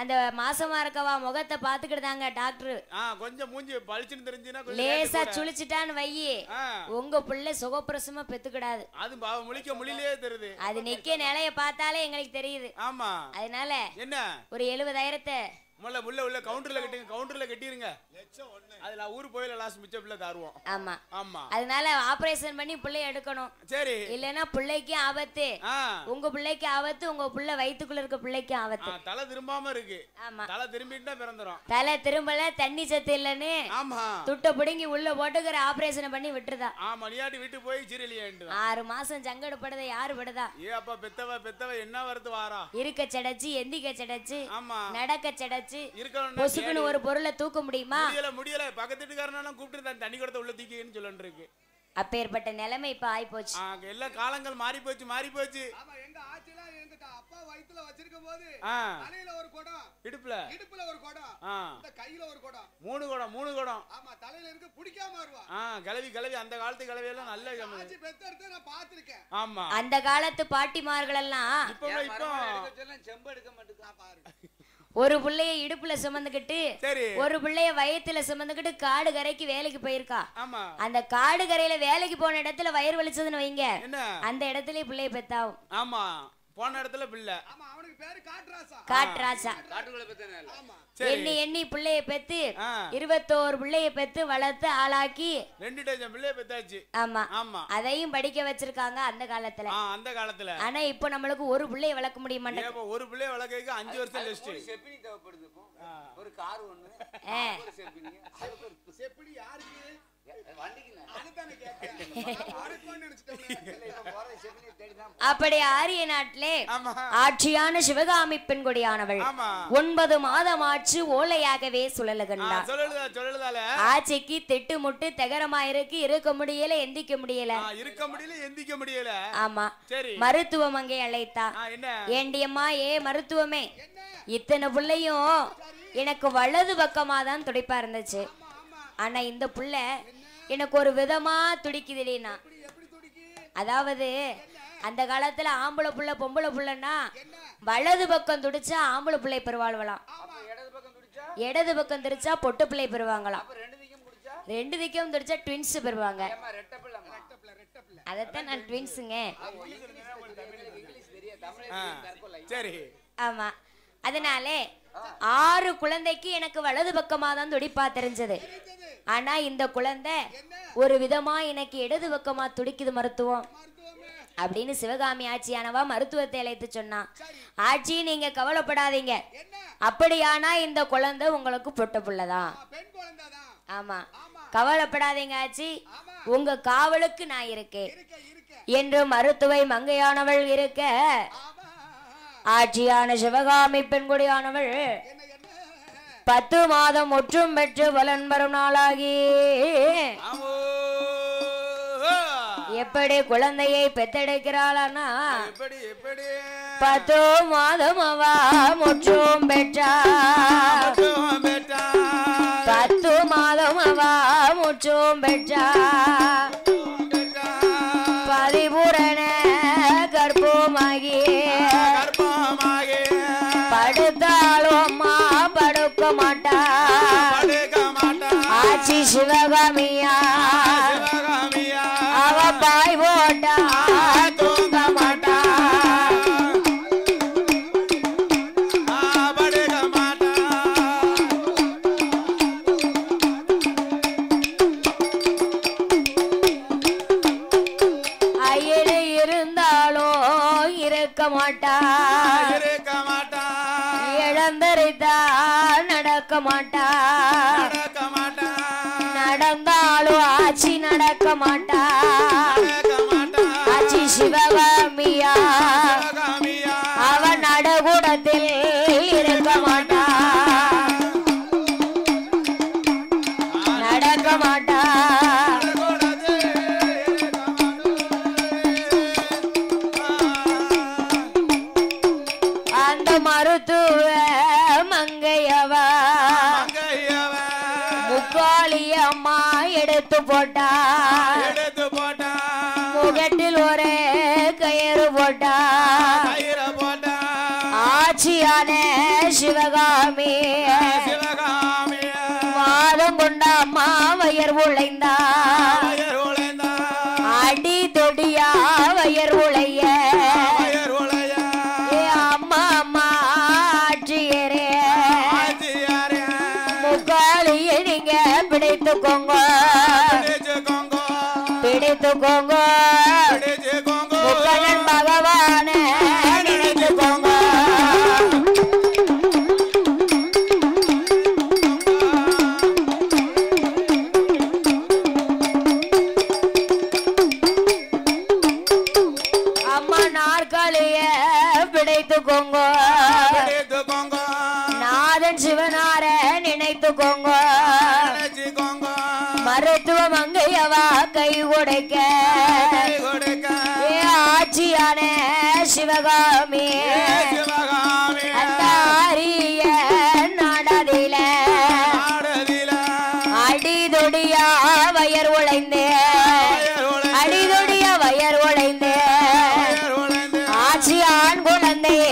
அந்த மாசமா இருக்கவா முகத்தை பாத்துக்கிட்டு தாங்க டாக்டர் கொஞ்சம் மூஞ்சி பளிச்சுன்னு தெரிஞ்சுனா லேசா சுளிச்சிட்டான்னு வையி உங்க பிள்ளை சுகப்பிரசமா பெத்துக்கிடாது. அது முழிக்க முடியலையே தெரியுது. அது நிக்க நிலைய பார்த்தாலே எங்களுக்கு தெரியுது. ஆமா அதனால என்ன ஒரு 70,000 உள்ள கவுண்டர்ல கட்டிருங்க. அதுல ஊரு போயில லாஸ்ட் மிச்ச பிள்ளை தருவோம். ஆமா ஆமா அதனால ஆபரேஷன் பண்ணி பிள்ளைய எடுக்கணும். சரி இல்லனா பிள்ளைக்கு ஆபத்து, உங்க பிள்ளைக்கு ஆபத்து, உங்க பிள்ளை வயித்துக்குள்ள இருக்க பிள்ளைக்கு ஆபத்து. தலை திரும்பாம இருக்கு. ஆமா தலை திரும்பிட்டா பிறந்துரும். தலை திரும்பல தண்ணி சத்து இல்லன்னு ஆமா துட்ட புடுங்கி உள்ள போட்டுக்கிற ஆபரேஷன் பண்ணி விட்டுருதா. ஆமா நீயாட்டி வீட்டு போய் சீரியலியாண்டு 6 மாசம் ஜங்கடு படுத யாரு படுதா? ஏ அப்பா பெத்தவ என்ன வருது வாரா? இருக்க செடச்சு எந்திக்க செடச்சு ஆமா நடக்க செடச்சு இருக்கணும். பொசுக்குன்னு ஒரு பொருளை தூக்க முடியுமா? முடியல பக்கத்து வீட்டுக்காரனாலும் கூப்பிட்டு தான் தண்ணி கொடுத்த உள்ள தூக்கின்னு சொல்லிட்டு இருக்கு. அப்பேற்பட்ட நிலைமை இப்ப ஆயிப்போச்சு. எல்லா காலங்கள் மாறி போச்சு. ஆமா எங்க ஆச்சிலாம் எங்க அப்பா வயித்துல வச்சிருக்கும் போது தலையில ஒரு குடம், இடுப்புல ஒரு குடம், இந்த கையில ஒரு குடம், 3 குடம். ஆமா தலையில இருக்கு பிடிக்காம வருவா. கிளவி அந்த காலத்து கிளவி எல்லாம் நல்ல ஆச்சி பெத்தெடுத்து நான் பாத்துர்க்கேன். ஆமா அந்த காலத்து பாட்டிமார்கள் எல்லாம் இப்போ செம்பு எடுக்க மாட்டேங்கா பாருங்க. ஒரு புள்ளைய இடுப்புல சுமந்துக்கிட்டு ஒரு புள்ளைய வயித்துல சுமந்துக்கிட்டு காடு கரைக்கு வேலைக்கு போயிருக்கா. அந்த காடு கரையில வேலைக்கு போன இடத்துல வயிறு வலிச்சதுன்னு வைங்க, அந்த இடத்துல பிள்ளைய பெத்தாவும். ஆமா போன இடத்துல பிள்ளை. ஆமா அவனுக்கு பேரு காட்ராசா. காட்டுக்குள்ள பெத்தனே. ஆமா எண்ணி பிள்ளைய பெத்து 21 பிள்ளைய பெத்து வளர்த்து ஆளாக்கி 2 டஜன் பிள்ளைய பெத்தாச்சு. ஆமா ஆமா அதையும் படிக்க வச்சிருக்காங்க அந்த காலத்துல. ஆனா இப்போ நம்மளுக்கு ஒரு பிள்ளைய வளர்க்க முடிய மாட்டேங்குது. ஒரு பிள்ளைய வளர்க்கறதுக்கு 5 வருஷம் லிஸ்ட். செப்பினி தேவைப்படுது. ஒரு கார் ஒண்ணு, ஒரு செப்பினி. அது செப்பினி யாருக்கு? அப்படி ஆரிய நாட்டிலே ஆட்சியான சிவகாமி பெண்கொடியானவள் 9 மாதம் ஆட்சி ஓலையாகவே சுழலுகின்றார். ஆட்சிக்கு திட்டு முட்டு தகரமா இருக்க முடியல, எந்திக்க முடியல. ஆமா மருத்துவம் அங்கே அழைத்தா. ஏண்டியம்மா மருத்துவமே, இத்தனை பிள்ளையும் எனக்கு வலது பக்கமா தான் துடிப்பா இருந்துச்சு. ஆனா இந்த புள்ள எனக்கு ஒரு விதமா துடிக்குதுனா, அதாவது அந்த காலத்துல ஆம்பளை புள்ள பொம்பளை புள்ளன்னா வலது பக்கம் துடிச்சா ஆம்பளை பிள்ளை பெறுவாள்வலாம், இடது பக்கம் துடிச்சா பொட்டு பிள்ளை பெறுவாங்களாம், 2 திக்கும் துடிச்சா ட்வின்ஸ் பெறுவாங்க. அதத்தான் நான் ட்வின்ஸுங்க. ஆமா அதனாலே 6 குழந்தைக்கு எனக்கு வலது பக்கமா தான் துடிப்பா தெரிஞ்சது. ஆனா இந்த குழந்தை ஒரு விதமா எனக்கு இடது பக்கமா துடிக்குது மருத்துவம் அப்படின்னு சிவகாமி ஆட்சியானவா மருத்துவத்தை அழைத்து சொன்னா. ஆட்சி நீங்க கவலைப்படாதீங்க, அப்படியானா இந்த குழந்தை உங்களுக்கு பொட்ட புள்ளதான். ஆமா கவலைப்படாதீங்க ஆட்சி, உங்க காவலுக்கு நான் இருக்கேன் என்று மருத்துவை மங்கையானவள் இருக்க, ஆட்சியான சிவகாமி பெண்குடியானவள் 10 மாதம் முற்றும் பெற்று பலன் வரும் நாளாகி எப்படி குழந்தையை பெத்தெடுக்கிறாளா? 10 மாதம் அவா முற்றும் பெற்றார், 10 மாதம் அவா முற்றும் பெற்றார், பதிபூரண கர்ப்பமாகி படுத்தாலும் அம்மா படுக்க மாட்டா. ஆச்சி சிவகாமியா அவ பாய் போட்டா தூங்க மாட்டா. ஐயனு இருந்தாலும் இருக்க மாட்டா இருக்க மாட்டா இழந்தறிந்தால் நடக்க மாட்டா நடக்க மாட்டா நடந்தாலும் ஆட்சி நடக்க மாட்டா நடக்க மாட்டா ஆட்சி சிவகாமியா சிவகாமியா அவன் நடுகுடத்தில் இருக்க மாட்டா நடக்க மாட்டா அந்த மருத்துவ மங்கையவா முக்காளி அம்மா எடுத்து போட்டா எடுத்து போட்டா முகட்டில் ஒரே கயிறு போட்டா கயிறு போட்டா ஆட்சியான சிவகாமி சிவகாமி வாதம் கொண்ட அம்மா வயர் உழைந்தா வயர் உழைந்தா அடி தொடியா வயர் உழைய வயர் உழைய ஏ அம்மா அம்மா ஆட்சியரே ஆச்சியாரே முக்காலியை நீங்க பிடித்துக்கோங்க பிடிச்சுக்கோங்க பிடித்துக்கோங்க பிடிச்சுக்கோங்க முக்கண்ணன் பகவானே நினைத்துக்கோங்க அம்மா நாற்காலிய பிடித்துக்கோங்க பிடிச்சுக்கோங்க நாதன் சிவனார நினைத்துக்கோங்க நினைச்சுக்கோங்க மருத்துவ மங்கையவா கை உடைக்க கை கொடுக்க ஏ ஆட்சியான சிவகாமி சிவகாமி அந்த ஆரிய நாடதில நாடதில அடிதொடியா வயர் உழைந்து வயர் உழைந்து அடிதொடியா வயர் உழைந்து வயர் உழைந்து ஆட்சி ஆண் குழந்தையே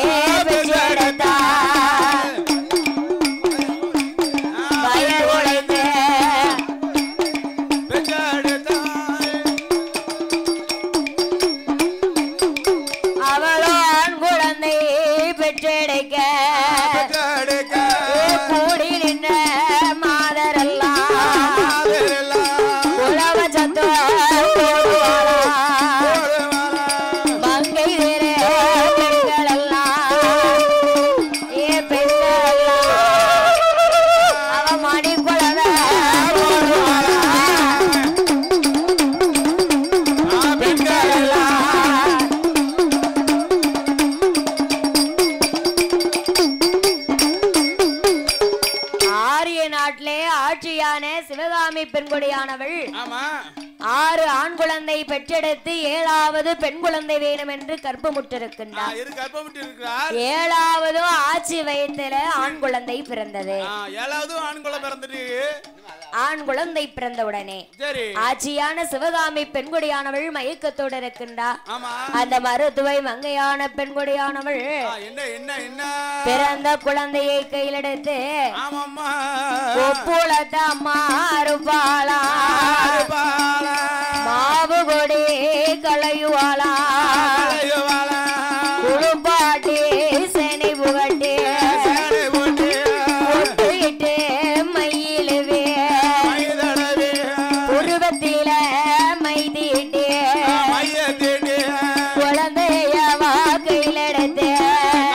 பெற்றெடுத்தா வயர் உழைந்து அவளோ ஆண் குழந்தை பெற்றெடுக்க கூடி நின்ற மாதரெல்லாம் உழவ சத்தம் போடுவாளா மங்கை வேறு பெண்கள் எல்லாம் ஏ பெண்கள் எல்லாம் அவ மணி குழந்தை போடுவாளா பெண்கள் எல்லாம் ஆரிய நாட்டிலே ஆட்சியான சிவகாமி பெண்கொடியானவள் ஆமா 6 ஆண் குழந்தை பெற்றெடுத்து 7வது பெண் குழந்தை வேணும் என்று கற்பமுற்றிருக்கின்றார். இரு கர்ப்பமிட்டு இருக்கிறார் 7வது ஆட்சி வயத்தில ஆண் குழந்தை பிறந்தது. 7வது ஆண் குழந்தை பிறந்துட்டு ஆண் குழந்தை பிறந்தவுடனே சரி ஆட்சியான சிவகாமி பெண்கொடியானவள் மயக்கத்தோடு இருக்கின்றார். ஆமா அந்த மருத்துவை மங்கையான பெண்கொடியானவள் என்ன என்ன என்ன பிறந்த குழந்தையை கையிலெடுத்து ஆமாம்மா ஒப்புளத்த அம்மா அருப்பாளா பாலா மாவு கொடி களையுவாளா களையுவாளா குழுப்பாட்டி சேனை புகட்டி சேனை போட்டு ஒட்டுயிட்டு மயிலுவே மைதடவே புருவத்தில மைதீட்டி மையத்திட்டு குழந்தையவா கையிலெடுத்து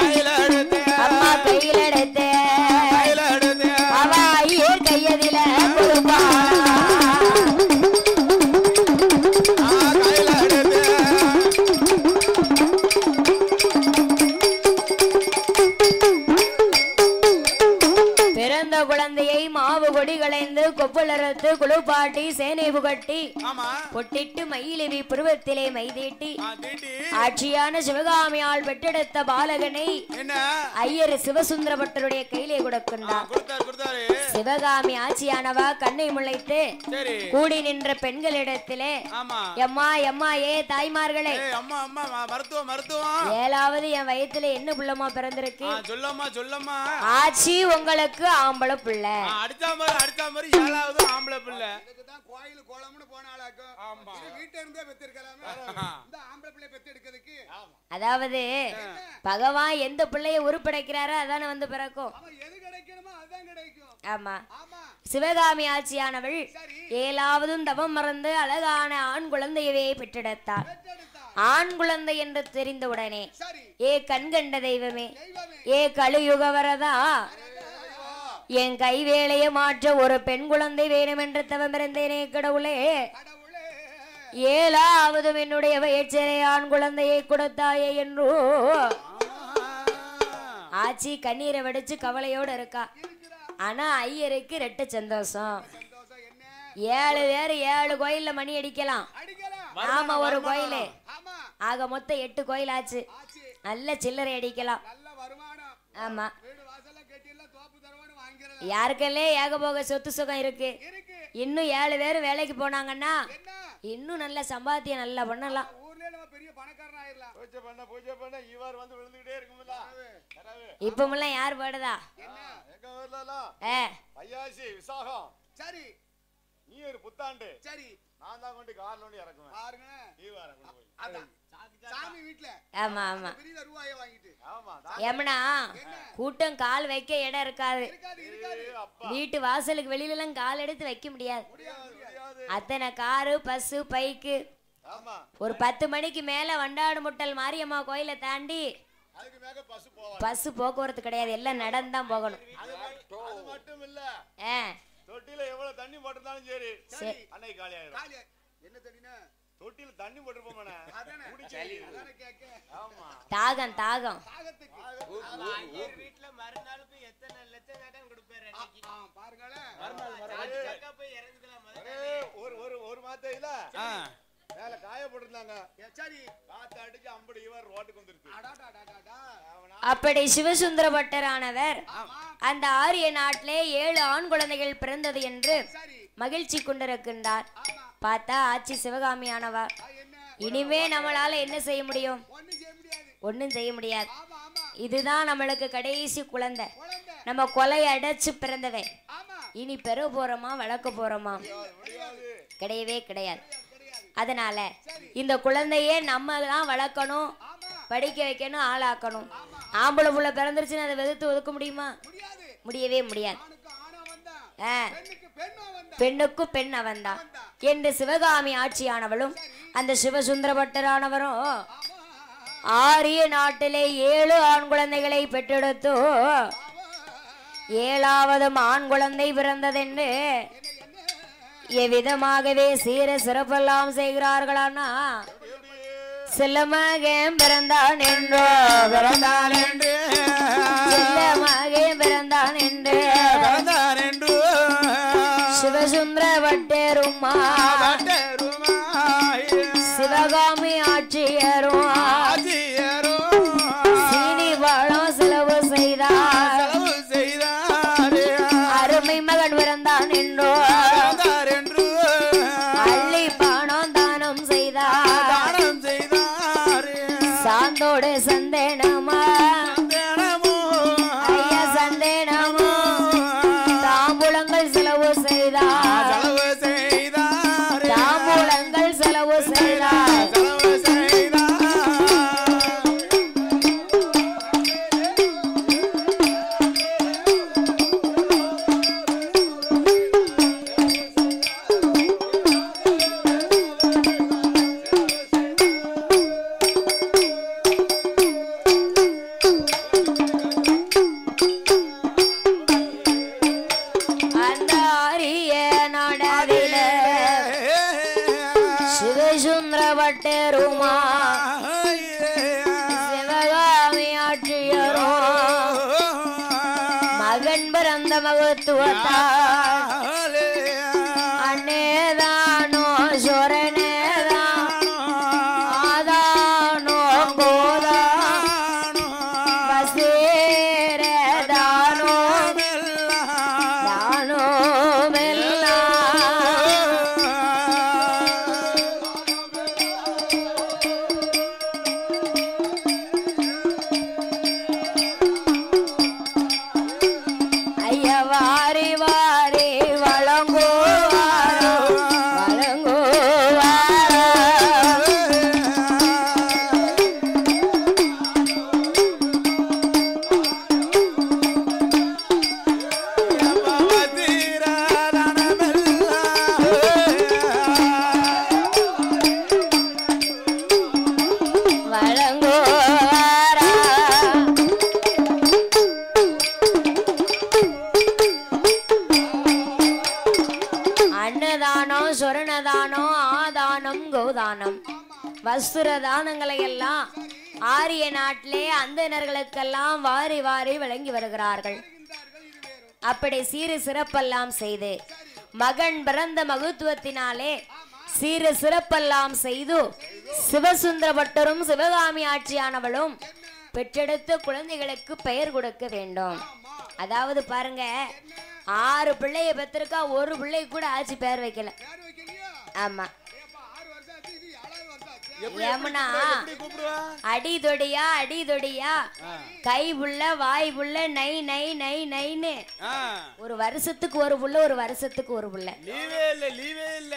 கையில எடுத்து அம்மா கையிலெடுத்து கையில எடுத்து அவ ஐயர் கையதில கொடுப்பாளா கையில எடுத்து பிறந்த குழந்தையை மாவு கொடி களைந்து கொப்புளறுத்து குழுப்பாட்டி சேனை புகட்டி ஆமா பொட்டிட்டு மயிலிவி புருவத்திலே மைதீட்டி தீட்டி ஆட்சியான சிவகாமியால் பெற்றெடுத்த பாலகனை என்ன ஐயர் சிவசுந்தர பட்டருடைய கையிலே கொடுக்கின்றார். கொடுத்தாரு சிவகாமி ஆட்சியானவா கண்ணை முளைத்து சரி கூடி நின்ற பெண்களிடத்திலே ஆமா எம்மா எம்மா ஏ தாய்மார்களே அம்மா அம்மா மருத்துவம் மருத்துவம் 7வது என் வயித்துல என்ன புள்ளமா பிறந்திருக்கு சொல்லம்மா சொல்லம்மா ஆட்சி உங்களுக்கு ஆம்பளை பிள்ளை அடிச்சா மாதிரி 7வது ஆம்பளை பிள்ளை இதுக்குதான் கோயில் கோலம்னு போனாலாக்கும் ஆமா. இது வீட்டை இருந்தே பெத்திருக்கலாமே இந்த ஆம்பளை பிள்ளை பெத்து எடுக்கிறதுக்கு அதாவது பகவான் எந்த பிள்ளைய உருப்படைக்கிறாரோ அதானே வந்து பிறக்கும். அவன் எது கிடைக்கணுமோ அதுதான் கிடைக்கும். ஆமா ஆமா சிவகாமி ஆட்சியானவள் சரி 7வதும் தவம் மறந்து அழகான ஆண் குழந்தையவே பெற்றெடுத்தாள். பெற்றெடுத்தா ஆண் குழந்தை என்று தெரிந்தவுடனே ஏ கண்கண்ட தெய்வமே ஏ கலியுக வரதா என் கை வேலையை மாற்ற ஒரு பெண் குழந்தை வேணும் என்று தவமிருந்தேனே கடவுளே. 7வது என்னுடைய வயிற்றிலே ஆண் குழந்தையை கொடுத்தாயே என்று ஆச்சி கண்ணீரை வடிச்சு கவலையோடு இருக்கா. ஆனா ஐயருக்கு ரெட்ட சந்தோஷம். 7 பேர் 7 கோயில்ல மணி அடிக்கலாம். ஆமா, ஒரு கோயிலு ஆக மொத்தம் 8 கோயில் ஆச்சு. நல்ல சில்லறை அடிக்கலாம். ஆமா, யாருக்கெல்லாம் ஏகபோக சொத்து சுகம் இருக்கு. இன்னும் 7 பேர் வேலைக்கு போனாங்கன்னா இன்னும் நல்ல சம்பாத்தியம் நல்லா பண்ணலாம். இப்பமெல்லாம் யார் பாடுதா? சரி, நீ ஒரு புத்தாண்டு. சரி, நான் தான் கொண்டு கார்ல வந்து இறக்குவேன். பாருங்க, நீ வர கொண்டு போய் அதான் சாமி வீட்ல. ஆமா ஆமா, பெரிய ரூபாயை வாங்கிட்டு. ஆமா, ஏமனா கூட்டம் கால் வைக்க இடம் இருக்காது. வீட்டு வாசலுக்கு வெளியில எல்லாம் கால் எடுத்து வைக்க முடியாது. அத்தனை காரு பஸ் பைக்கு. ஒரு 10 மணிக்கு மேல வண்டாடு முட்டல் மாரியம்மா கோயிலை தாண்டி பஸ் போக்குவரத்து கிடையாது. எல்லாம் நடந்துதான் போகணும். அது மட்டும் இல்ல, தொட்டில எவ்வளவு தண்ணி போட்டிருந்தாலும் சரி அன்னைக்கு காலி ஆயிடும். என்ன தண்ணினா தொட்டில தண்ணி போட்டுருப்போம். தாகம் தாகம் வீட்டுல மறுநாளுக்கு எத்தனை லட்சம் கேட்டாலும் கொடுப்பாரு. பாருங்களேன், ஒரு மாதம் இல்ல மேல காய போட்டிருந்தாங்க. சரி, காத்து அடிச்சு அம்படி இவர் ரோட்டுக்கு வந்துருச்சு. அப்படி சிவசுந்தர பட்டரானவர் அந்த ஆரிய நாட்டிலே 7 ஆண் குழந்தைகள் பிறந்தது என்று மகிழ்ச்சி கொண்டிருக்கின்றார். பார்த்தா ஆச்சி சிவகாமியானவர். இனிமே நம்மளால என்ன செய்ய முடியும்? ஒன்னும் செய்ய முடியாது. இதுதான் நம்மளுக்கு கடைசி குழந்தை. நம்ம கொலை அடைச்சு பிறந்தவை. இனி பெற போறோமா வளர்க்க போறோமா? கிடையவே கிடையாது. அதனால இந்த குழந்தையே நம்ம தான் வளர்க்கணும், படிக்க வைக்கணும், ஆளாக்கணும். ஆம்பளை புள்ள பிறந்துருச்சுன்னு அதை வெறுத்து ஒதுக்க முடியுமா? முடியவே முடியாது. பெண்ணுக்கு பெண் அவன்தான் என்று சிவகாமி ஆட்சியானவளும் அந்த சிவசுந்தர பட்டரானவரும் ஆரிய நாட்டிலே 7 ஆண் குழந்தைகளை பெற்றெடுத்து 7வது ஆண் குழந்தை பிறந்ததென்று எவ்விதமாகவே சீர சிறப்பெல்லாம் செய்கிறார்களானா செல்லமகன் பிறந்தான் என்றோ பிறந்தான் என்று செல்லமகன் பிறந்தான் என்று சிவசுந்தர பட்டருமா சிவகாமி ஆட்சியரும் சீனி பழம் செலவு செய்தார். அருமை மகன் பிறந்தான் என்றோ அள்ளி பணம் தானம் செய்தார். சாந்தோடு சந்தேனமா ஐயா சந்தேனமோ தாம்பூலங்கள் செலவு செய்தார். தாம்பூலங்கள் செலவு செய்தார். பட்டருமா சிவகாமி ஆட்சியரும் மகன் பிறந்த மகத்துவத்தால் அன்னேதானோ சொரனேதானோ ஆதானோ கோதானோ வசேரேதானோ தானோ மெல்லா வாரி வா அன்னதானம், சொரணதானம், ஆதானம், கோதானம், வஸ்திர தானங்களை எல்லாம் ஆரிய நாட்டிலே அந்தணர்களுக்கெல்லாம் வாரி வாரி வழங்கி வருகிறார்கள். அப்படி சீரு சிறப்பெல்லாம் செய்து மகன் பிறந்த மகத்துவத்தினாலே சீரு சிறப்பெல்லாம் செய்து சிவசுந்தர பட்டரும் சிவகாமி ஆட்சியானவளும் பெற்றெடுத்த குழந்தைகளுக்கு பெயர் கொடுக்க வேண்டும். அதாவது பாருங்க, 6 பிள்ளைய பெற்றிருக்கா, ஒரு பிள்ளை கூட ஆட்சி பெயர் வைக்கல. ஆமா, ஏமனா அடிதொடியா அடிதொடியா கை புள்ள வாய் புள்ள நை நை நை நைன்னு ஒரு வருஷத்துக்கு ஒரு புள்ள, ஒரு வருஷத்துக்கு ஒரு புள்ள. லீவே இல்ல, லீவே இல்ல.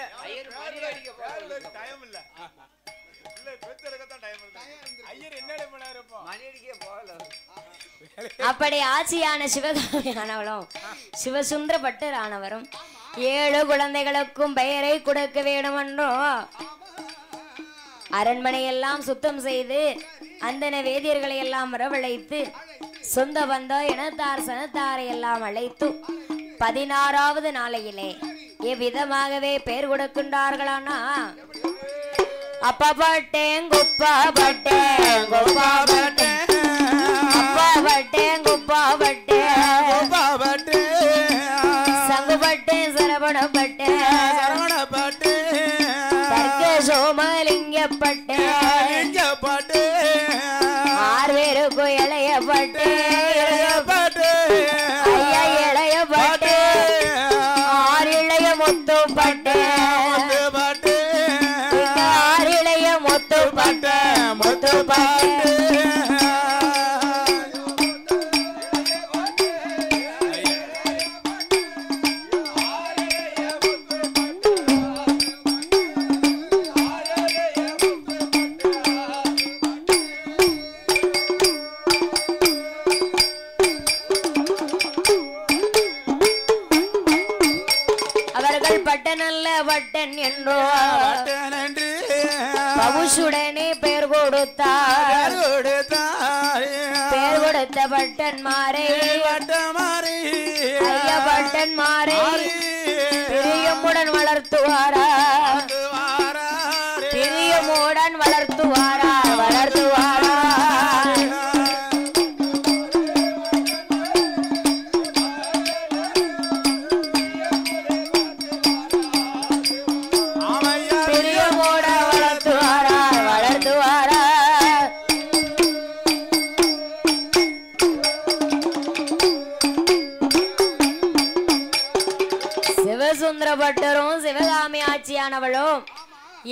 அப்படி ஆட்சியான சிவகாமியானவளும் சிவசுந்தர பட்டர் ஆனவரும் 7 குழந்தைகளுக்கும் பெயரை கொடுக்க வேண்டும் என்றோ அரண்மனையெல்லாம் சுத்தம் செய்து அந்தன வேதியர்களை எல்லாம் வரவழைத்து சொந்த பந்தம் இனத்தார் சனத்தாரை எல்லாம் அழைத்து 16வது நாளையிலே எவ்விதமாகவே பெயர் கொடுக்கின்றார்களானா, அப்பா பட்டேன் குப்பா பட்டேன் குப்பா பட்டேன் அப்பா பட்டேன் குப்பா பட்டேன் குப்பா பட்டேன் சங்கு பட்டேன் சரவணப்பட்டேன் சரவணப்பட்டேன் தர்க்க சோமலிங்கப்பட்டேன் லிங்கப்பட்டேன் 6 பேருக்கும் இளையப்பட்டேன் இளையப்பட்டேன் ஐயா இளையப்பட்டேன் 6 இளைய முத்துப்பட்டேன் அவர்கள் பட்டனல்ல பட்டன் என்றோ பவுசுடனே பெயர் கொடுத்தார். பெயர் கொடுத்த பட்டன்மாரை ஐயா பட்டன்மாரை பிரியமுடன் வளர்த்துவாரா பிரியமுடன் வளர்த்துவாரா வளர்த்துவாரா சுந்தரபட்டரும் சிவகாமி ஆட்சியானவளும்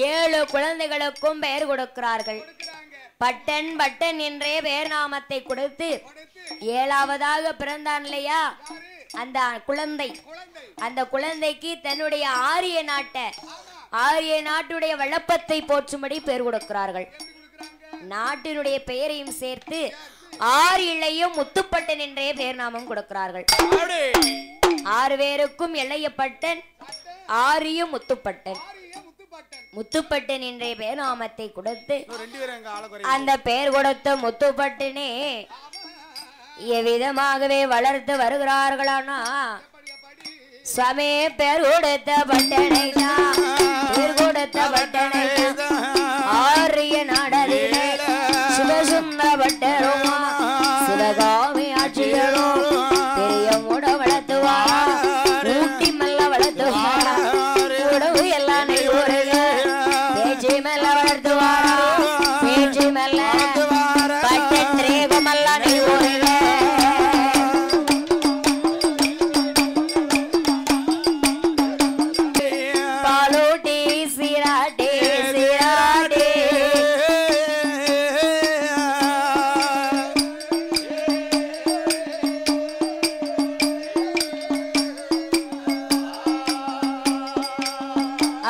7 குழந்தைகளுக்கும் பெயர் கொடுக்கிறார்கள். பட்டன் பட்டன் என்றே பெயர் நாமத்தை கொடுத்து 7வதாக பிறந்தான் இல்லையா அந்த குழந்தை, அந்த குழந்தைக்கு தன்னுடைய ஆரிய நாட்டுடைய வளப்பத்தை போற்றும்படி பெயர் கொடுக்கிறார்கள். நாட்டினுடைய பெயரையும் சேர்த்து 6 இளையும் முத்துப்பட்டன் என்றே பெயர் நாமம் கொடுக்கிறார்கள். 6 பேருக்கும் இளையப்பட்டன், ஆரியும் முத்துப்பட்டன். முத்துப்பட்டன் என்ற பெயர் நாமத்தை கொடுத்து அந்த பெயர் கொடுத்த முத்துப்பட்டனே எவ்விதமாகவே வளர்த்து வருகிறார்களானா, சுவாமி பெயர் கொடுத்த பட்டனை தான், பெயர் கொடுத்த பட்டனை ஆரிய நாடதிலே சிவசுந்தர பட்டரும் சிவகாமி ஆட்சியரும் பெரிய மூட வளர்த்துவாரா, ஊட்டி மெல்ல வளர்த்துவாரா, உடவு எல்லாம் பேச்சு மெல்ல வளர்த்துவாரா, பேச்சு மெல்ல பட்டன் திரேகமெல்லாம் பாலூட்டி சீராட்டி சீராட்டி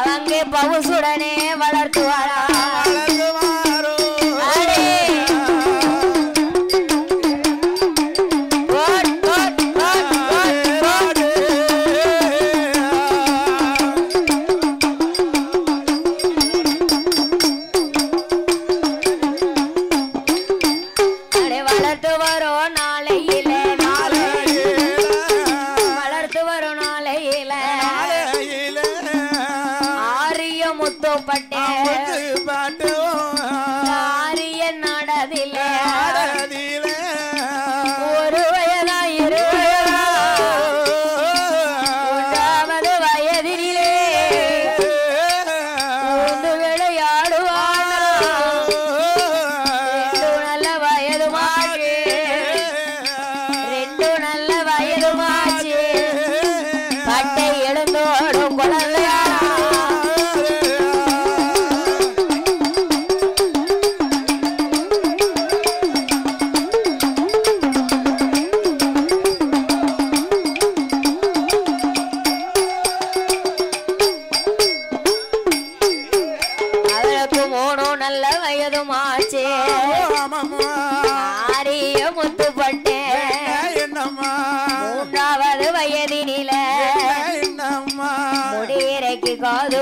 அவங்க பவுசுடனே வளர்த்துவாரா வளர்த்து வரும் நாளையில வளர்த்து வரும் நாளையில முத்துப்பட்டே ஆரிய நடதிலே ஒரு வயதா இரு மூன்றாவது வயதிலே உண்டு விளையாடுவானா ரெண்டு நல்ல வயதுமாச்சு ரெண்டு நல்ல வயதுமாச்சு பட்டை எழுந்தோடும் குழந்தையா ஆரிய முத்துப்பட்டே மூன்றாவது வயதினில முடியிறைக்கு காது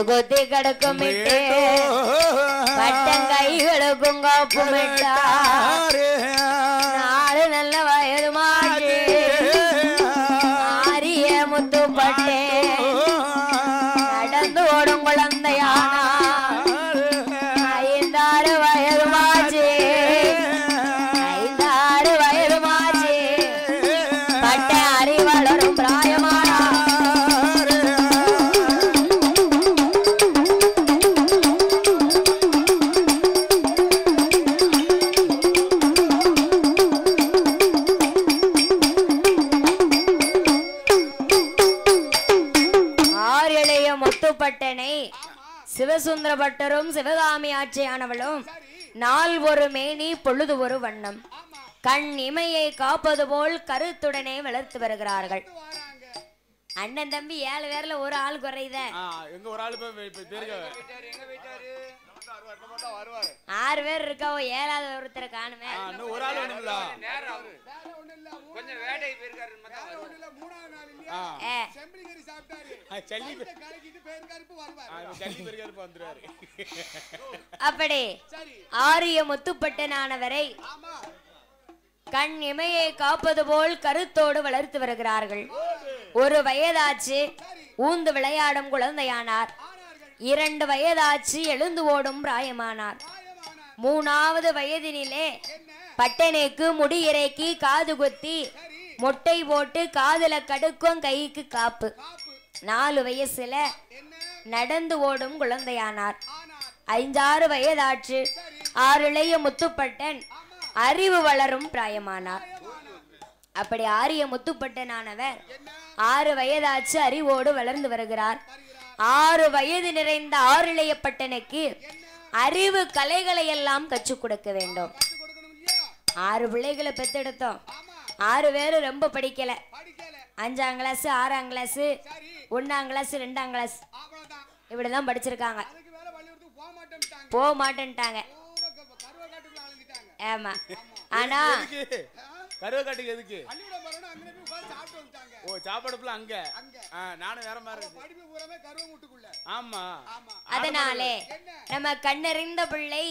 குத்தி கிடக்கும் பட்டம் கைகளுக்கும் காப்புமிட்டா நாலு நல்ல வயது மாற்றி ஆரிய முத்துப்பட்டே நடந்து ஓடும் குழந்தையானா முத்துப்பட்டனை சிவசுந்தர பட்டரும் சிவகாமி ஆட்சியானவளும் நாள் ஒரு மேனி பொழுது ஒரு வண்ணம் கண் இமையை காப்பது போல் கருத்துடனே வளர்த்து வருகிறார்கள். அண்ணன் தம்பி 7 பேர்ல ஒரு ஆள் குறையுத. எங்க ஒரு ஆளு 6 பேர் இருக்காவோ 7வது ஒருத்தரை காணுமே. ஒரு ஆள் வேணும்ல. கொஞ்சம் வேடை பேர்காரர் மட்டும் வருவார். 3வது நாள் இல்லையா செம்பிலிகரி சாப்பிட்டாரு. சல்லி கலக்கிட்டு பேர்காரப்பு வருவார். சல்லி பேர்காரப்பு வந்துறாரு. அப்படி ஆரிய முத்துப்பட்டனானவரை கண் இமையை காப்பது போல் கருத்தோடு வளர்த்து வருகிறார்கள். ஒரு வயதாச்சு ஊந்து விளையாடும் குழந்தையானார். 2 வயதாச்சு எழுந்து ஓடும் பிராயமானார். 3வது வயதினிலே பட்டனைக்கு முடி இறக்கி காது குத்தி மொட்டை போட்டு காதுல கடுக்கும் கைக்கு காப்பு. 4 வயசுல நடந்து ஓடும் குழந்தையானார். 5-6 வயதாச்சு 6 இளைய முத்துப்பட்டன் அறிவு வளரும் பிராயமானார். அப்படி ஆரிய முத்துப்பட்டனானவர் 6 வயதாச்சு அறிவோடு வளர்ந்து வருகிறார். 6 வயது நிறைந்த 6 இளைய பட்டனுக்கு அறிவு கலைகளை எல்லாம் கற்றுக் கொடுக்க வேண்டும். 6 பிள்ளைகளை பெத்தெடுத்தோம். 6 பேரும் ரொம்ப படிக்கல. 5ஆம் கிளாஸ் 6ஆம் கிளாஸ் 1ஆம் கிளாஸ் 2ஆம் கிளாஸ் இப்படிதான் படிச்சிருக்காங்க. போக மாட்டேன்ட்டாங்க. ஆமா. ஆனா கருவக்காட்டுக்கு எதுக்கு? ஓ சாப்பாடுல அங்க. நானும் வேற மாதிரி ஆமா. அதனாலே நம்ம கண்ணறிந்த பிள்ளை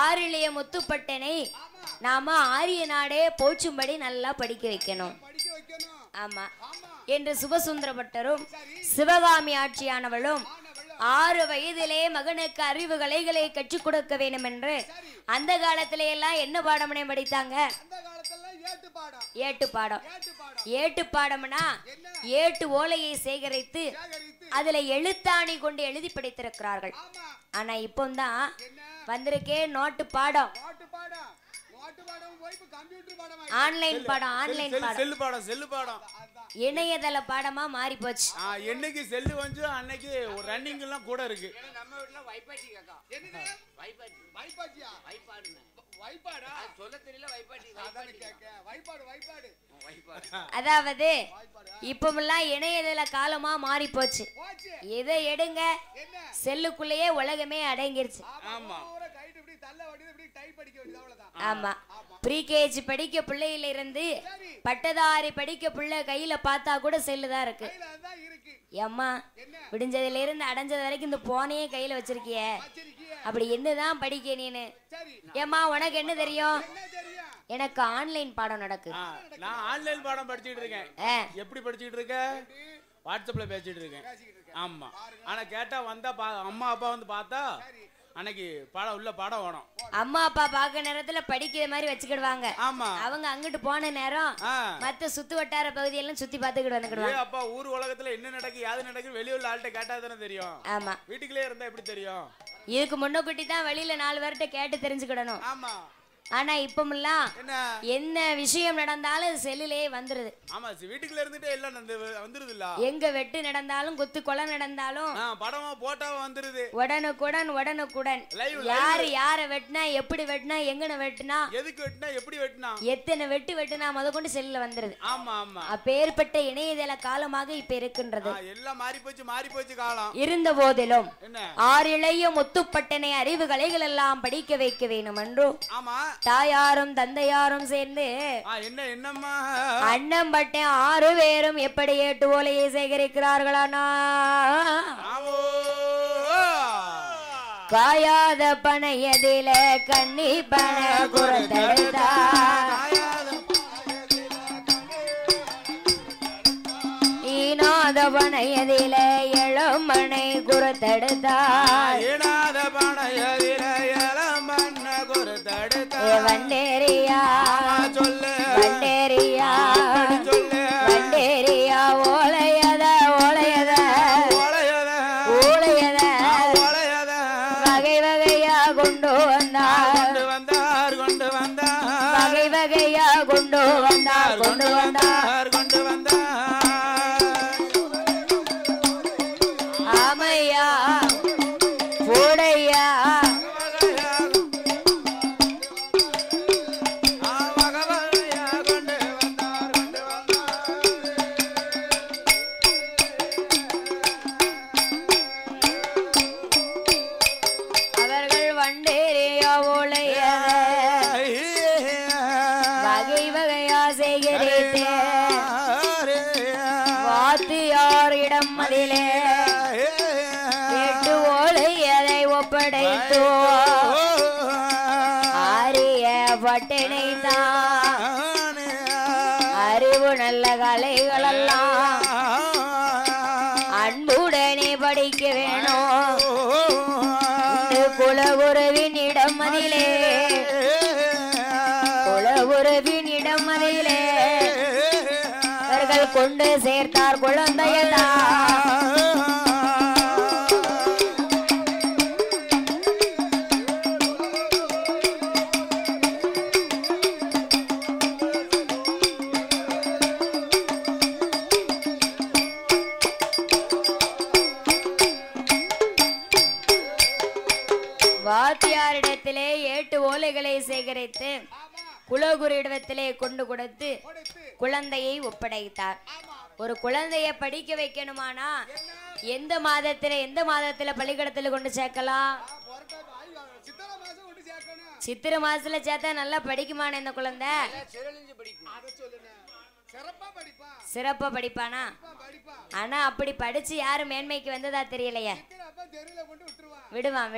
6 இளைய முத்துப்பட்டனை நாம ஆரிய நாடே போச்சும்படி நல்லா படிக்க வைக்கணும். ஆமா என்று சுபசுந்தர பட்டரும் சிவகாமி ஆட்சியானவளும் 6 வயதிலே மகனுக்கு அறிவு கலைகளை கற்றுக் கொடுக்க வேண்டும் என்று அந்த காலத்திலே எல்லாம் என்ன பாடம்னே படித்தாங்க? ஏட்டு பாடம். ஏட்டு பாடம்னா ஏட்டு ஓலையை சேகரித்து அதுல எழுத்தாணி கொண்டு எழுதி படித்திருக்கிறார்கள். ஆனா இப்போ தான் வந்திருக்கே நோட்டு பாடம், ஆன்லைன் பாடம், ஆன்லைன் பாடம், செல்லு பாடம், செல்லு பாடம், இணையதள பாடமா மாறி போச்சு. என்னைக்கு செல்லு வந்து அன்னைக்கு ரன்னிங் எல்லாம் கூட இருக்கு. நம்ம வீட்ல வைபாட்டி கேக்கா. என்னது வைபாட்டி? வைபாட்டியா? வைபாடுங்க. வைபாடா? சொல்ல தெரியல வைபாட்டி. அதான் கேக்க. வைபாடு வைபாடு. வைபாடு. அதாவது இப்போலாம் இணையதள காலமா மாறி போச்சு. எதை எடுங்க செல்லுக்குள்ளேயே உலகமே அடங்கிருச்சு. ஆமா. ஆமா. ப்ரீகேஜி படிக்க பிள்ளையில இருந்து பட்டதாரி படிக்க பிள்ளை கையில பார்த்தா கூட செல்லுதான் இருக்கு. அம்மா விடிஞ்சதுல இருந்து அடைஞ்சது வரைக்கும் இந்த போனையே கையில வச்சிருக்கிய, அப்படி என்னதான் படிக்க நீனு? ஏம்மா உனக்கு என்ன தெரியும்? எனக்கு ஆன்லைன் பாடம் நடக்கு. நான் ஆன்லைன் பாடம் படிச்சிட்டு இருக்கேன். எப்படி படிச்சிட்டு இருக்க? வாட்ஸ்அப்ல பேசிட்டு இருக்கேன். ஆமா. ஆனா கேட்டா வந்தா அம்மா அப்பா வந்து பார்த்தா அன்னைக்கு படம் உள்ள படம் வேணும். அம்மா அப்பா பாக்க நேரத்துல படிக்கிற மாதிரி வச்சுக்கிடுவாங்க. ஆமா. அவங்க அங்கிட்டு போன நேரம் மத்த சுத்து வட்டார பகுதியெல்லாம் சுத்தி பாத்துக்கிட்டு வந்துக்கிடுவாங்க. அப்பா ஊர் உலகத்துல என்ன நடக்கு யாது நடக்கு வெளியூர்ல ஆள்கிட்ட கேட்டா தானே தெரியும். ஆமா. வீட்டுக்குள்ளே இருந்தா எப்படி தெரியும்? இதுக்கு முன்னக்கூட்டி தான் வெளியில 4 பேர்கிட்ட கேட்டு தெரிஞ்சுக்கிடணும். ஆமா. ஆனா இப்பமெல்லாம் என்ன விஷயம் நடந்தாலும் செல்லுலயே வந்துருது. ஆமா, வீட்டுக்குள்ள இருந்துட்டே எல்லாம் வந்துருது இல்ல. எங்க வெட்டு நடந்தாலும் குத்து கொலை நடந்தாலும் படமா போட்டாவா வந்துருது. உடனுக்குடன் யாரு யார வெட்டினா எப்படி வெட்டினா எங்கன வெட்டினா எதுக்கு வெட்டினா எப்படி வெட்டினா எத்தனை வெட்டினா முதற்கொண்டு செல்லுல வந்துருது. ஆமா ஆமா. அப்பேற்பட்ட இணையதள காலமாக இப்ப இருக்கின்றது. எல்லாம் மாறி போச்சு காலம். இருந்த போதிலும் 6 இளைய முத்துப்பட்டனை அறிவு கலைகள் எல்லாம் படிக்க வைக்க வேணும் என்றோ தாயாரும் தந்தையாரும் சேர்ந்து என்னம்மா அண்ணன் பட்டேன் 6 பேரும் எப்படி 8 ஓலையை சேகரிக்கிறார்களானா காயாத பனையதில கண்ணி பண குறந்தெடுத்தா ஈனாத பனையதில இளமனை குறத்தெடுத்தா வண்டேரியா வண்டேரியா வண்டேரியா ஓலையத ஓலையத ஓலையத வகை வகையா கொண்டு வந்தார் வகை வகையா கொண்டு வந்தார் ஆமையா போடையா வாத்தியாரிடம் அதிலே 8 ஓலையதை ஒப்படைத்தோ ஆரிய பட்டினை தான் அறிவு நல்ல கலைகளெல்லாம் அன்புடனே படிக்க வேணும். குலகுருவினிடம் அதிலே குலகுருவினிடம் அதிலே அவர்கள் கொண்டு சேர்த்தார் குழந்தையெல்லாம். வாத்தியாரிடத்திலே 8 ஓலைகளை சேகரித்து குலகுரு இடத்திலே கொண்டு கொடுத்து குழந்தையை ஒப்படைத்தார். ஒரு குழந்தைய படிக்க வைக்கணுமானா எந்த மாதத்துல பள்ளிக்கூடத்துல கொண்டு சேர்க்கலாம்? சித்திரை மாசத்துல சேர்த்தா நல்லா படிக்குமான இந்த குழந்தை? சிறப்பா படிப்பானா? ஆனா அப்படி படிச்சு யாரு மேன்மைக்கு வந்ததா தெரியலையே. விடுவான்.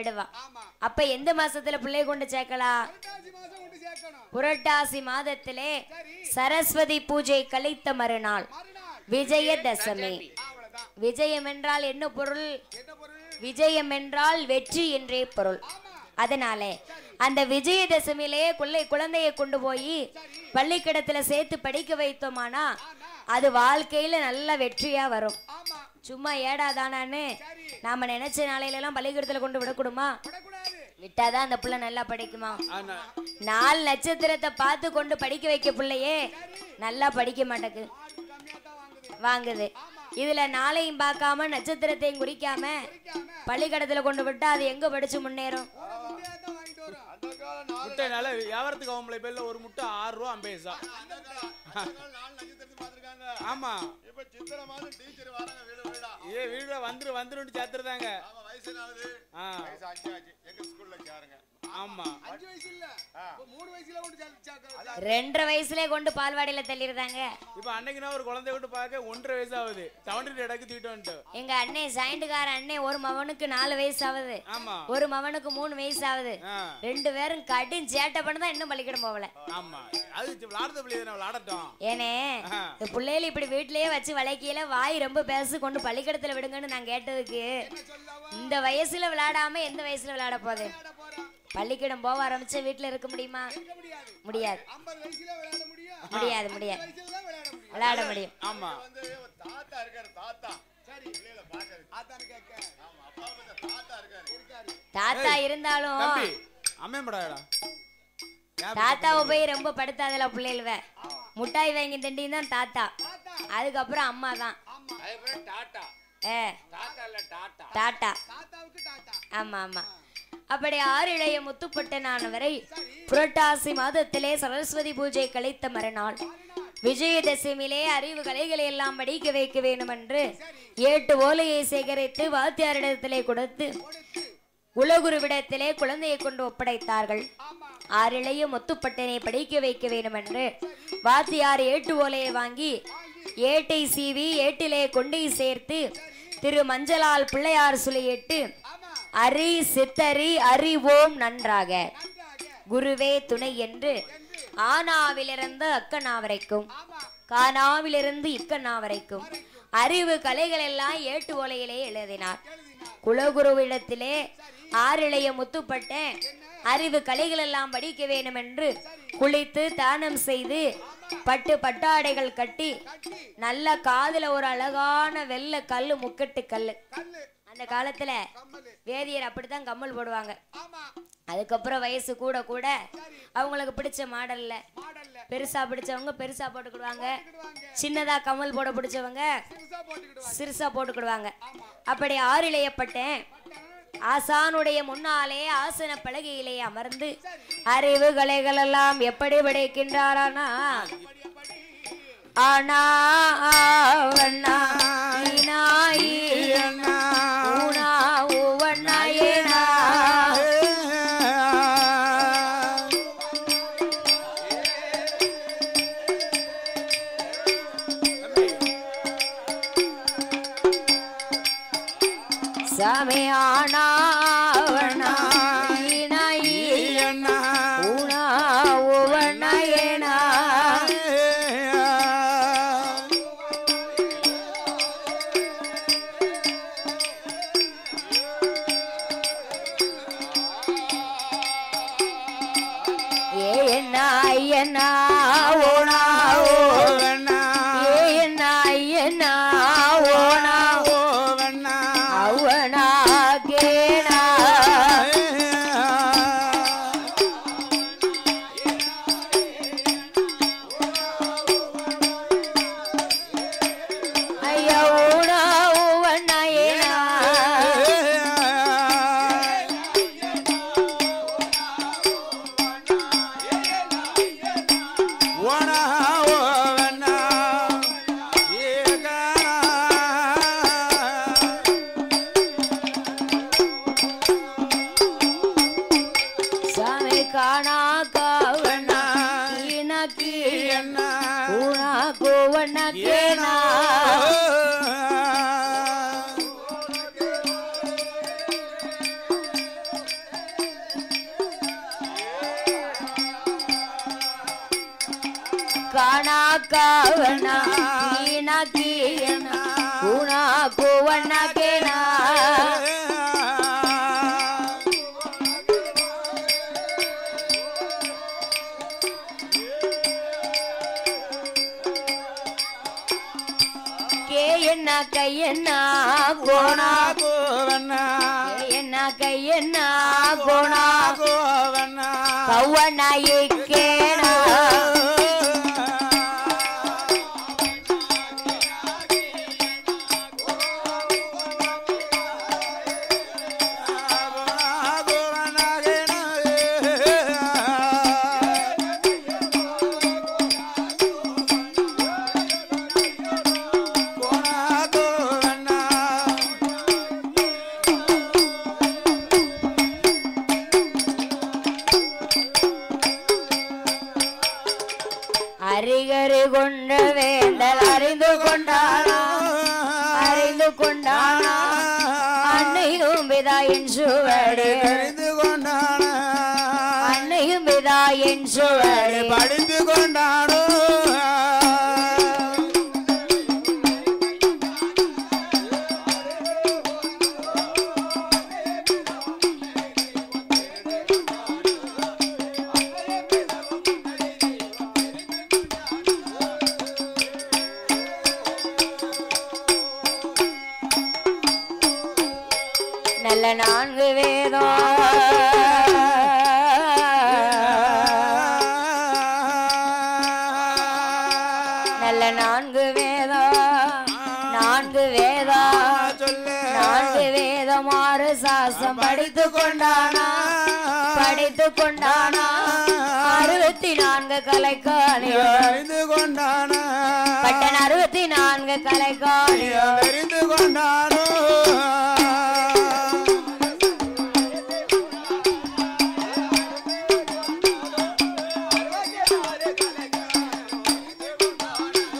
அப்ப எந்த மாசத்துல பிள்ளை கொண்டு சேர்க்கலாம்? புரட்டாசி மாதத்திலே சரஸ்வதி பூஜை கழித்த மறுநாள் விஜயதசமி. விஜயம் என்றால் என்ன பொருள்? விஜயம் என்றால் வெற்றி என்றே பொருள். அதனாலே அந்த விஜயதசமியிலே குழந்தையை கொண்டு போய் பள்ளிக்கூடத்துல சேர்த்து படிக்க வைத்தோமானா அது வாழ்க்கையில நல்ல வெற்றியா வரும். சும்மா ஏடாதானான்னு நாம நினைச்ச நாளையில எல்லாம் பள்ளிக்கூடத்துல கொண்டு விடக்கூடுமா? விட்டாதான் அந்த பிள்ளை நல்லா படிக்குமா? 4 நட்சத்திரத்தை பார்த்து கொண்டு படிக்க வைக்க பிள்ளையே நல்லா படிக்க மாட்டேங்குது, வாங்குது. இதுல நாளையும் பார்க்காம நட்சத்திரத்தையும் குறிக்காம பள்ளிக்கூடத்துல கொண்டு விட்டா அது எங்க படிச்சு முன்னேறும்? முட்டைனால வியாபாரத்துக்கு அவங்கள பேர்ல ஒரு முட்டை 6 ரூபா 50 பைசா. ஆமா, இப்ப சித்திரை மாதம் டீச்சர் வராங்க வீடு வந்துருன்னு சேர்த்துறாங்க. எங்க ஸ்கூல்ல சேருங்க. ஆமா 5 வயசு இல்ல 3 வயசுல கொண்டு 2.5 வயசுலயே கொண்டு பால்வாடியில தள்ளிடுறாங்க. இப்ப அன்னைக்கு நான் ஒரு குழந்தை விட்டு பார்க்க 1.5 வயசு ஆகுது. 72 இடக்கு தூக்கிட்டு வந்துட்டோம். எங்க அண்ணே ஜாயிண்ட்கார அண்ணே ஒரு மவனுக்கு 4 வயசு ஆகுது, ஆமா ஒரு மவனுக்கு 3 வயசு ஆகுது. 2 பேரும் கடும் சேட்டை பண்ணதான் இன்னும் பள்ளிக்கூடம் போகல. ஆமா அது விளையாடுற பிள்ளை தானே, விளையாடட்டும். ஏனே இந்த பிள்ளைகள் இப்படி வீட்லயே வச்சு வளைக்கையில வாய் ரொம்ப பேசு கொண்டு பள்ளிக்கூடத்துல விடுங்கன்னு நான் கேட்டதுக்கு இந்த வயசுல விளையாடாம எந்த வயசுல விளையாட போகுது? பள்ளிக்கூடம் போக ஆரம்பிச்சா வீட்டுல இருக்க முடியுமா? முடியாது. 50 வயசுல விளையாட முடியும்? முடியாது முடியாது. விளையாட முடியும். ஆமா வந்து தாத்தா இருக்காரு, தாத்தா சரி பிள்ளைகளை பாக்குறது தாத்தான்னு கேட்க. ஆமா அப்பா வந்து தாத்தா இருக்காரு. தாத்தா இருந்தாலும் தம்பி அம்மேம்படாடா தாத்தாவை போய் ரொம்ப படுத்தாதல பிள்ளைகள. முட்டாய் வாங்கி திண்டியும் தான் தாத்தா, அதுக்கப்புறம் அம்மா தான். Tata tata. தாத்தாவுக்கு டாட்டா. ஆமா ஆமா. அப்படி 6 இளைய முத்துப்பட்டனான வரை புரட்டாசி மாதத்திலே சரஸ்வதி பூஜை கழித்த மறுநாள் விஜயதசமியிலே அறிவு கலைகளை எல்லாம் படிக்க வைக்க வேண்டும் என்று 8 ஓலையை சேகரித்து வாத்தியாரிடத்திலே கொடுத்து உலகுருவிடத்திலே குழந்தையை கொண்டு ஒப்படைத்தார்கள். 6 இளைய முத்துப்பட்டனை படிக்க வைக்க வேண்டும் என்று வாத்தியார் 8 ஓலையை வாங்கி ஏட்டை சீவி ஏட்டிலே கொண்டை சேர்த்து திரு மஞ்சளால் பிள்ளையார் சுழியிட்டு அரி சித்தரி அறிவோம் நன்றாக குருவே துணை என்று ஆனாவிலிருந்து அக்கனாவரைக்கும் கானாவிலிருந்து இக்கனாவரைக்கும் அறிவு கலைகள் எல்லாம் 8 ஓலையிலே எழுதினார். குலகுருவிடத்திலே 6 இளைய முத்துப்பட்ட அறிவு கலைகள் எல்லாம் படிக்க வேண்டும் என்று குளித்து தானம் செய்து பட்டு பட்டாடைகள் கட்டி நல்ல காதுல ஒரு அழகான வெள்ளை கல்லு முக்கட்டு கல்லு. அந்த காலத்துல வேதியர் அப்படித்தான் கம்மல் போடுவாங்க. அதுக்கப்புறம் வயசு கூட கூட அவங்களுக்கு பிடிச்ச மாடல்ல பெருசா பிடிச்சவங்க பெருசா போட்டுக்கிடுவாங்க, சின்னதா கம்மல் போட பிடிச்சவங்க சிறுசா போட்டுக்கிடுவாங்க. அப்படி 6 இளையப்பட்டேன் ஆசானுடைய முன்னாலே ஆசன பலகையிலே அமர்ந்து அறிவு கலைகள் எல்லாம் எப்படி படைக்கின்றாரானா ஆனா வண்ணா ஊனா ஊவண்ணா ஏனா சாமி ஆனா வண்ணா ஊனா ஊவண்ணா ஏனா ஐயனா ஓனா ஓவண்ணா ஏன்னா ஐயனா ஓனா ஓவண்ணா அவனா கேனா ஐயா ஓனா ஓவண்ணா ஏனா காணா காவண்ணா கீனா கீழண்ணா ஊனா கோவண்ணா கேனா காணா காவண்ணா கீனா கீழண்ணா ஊனா கோவண்ணா கேனா என்ன கையண்ணா கோணா கோவண்ணா என்ன கையண்ணா கோணா கோவண்ணா கவ்வண்ணா இக்கேனா சுவடு தெரிந்து கொண்டான அன்னையும் பிதா என் சுவடு படித்து கொண்டானோ நல்ல நான்கு வேதம் நல்ல நான்கு வேதம் நான்கு வேதம் நான்கு வேதம் ஆறு சாசம் படித்து கொண்டானா படித்து கொண்டானா 64 கலைக்காணியோ தெரிந்து கொண்டான பட்டன் 64 கலைக்காணியோ தெரிந்து கொண்டானோ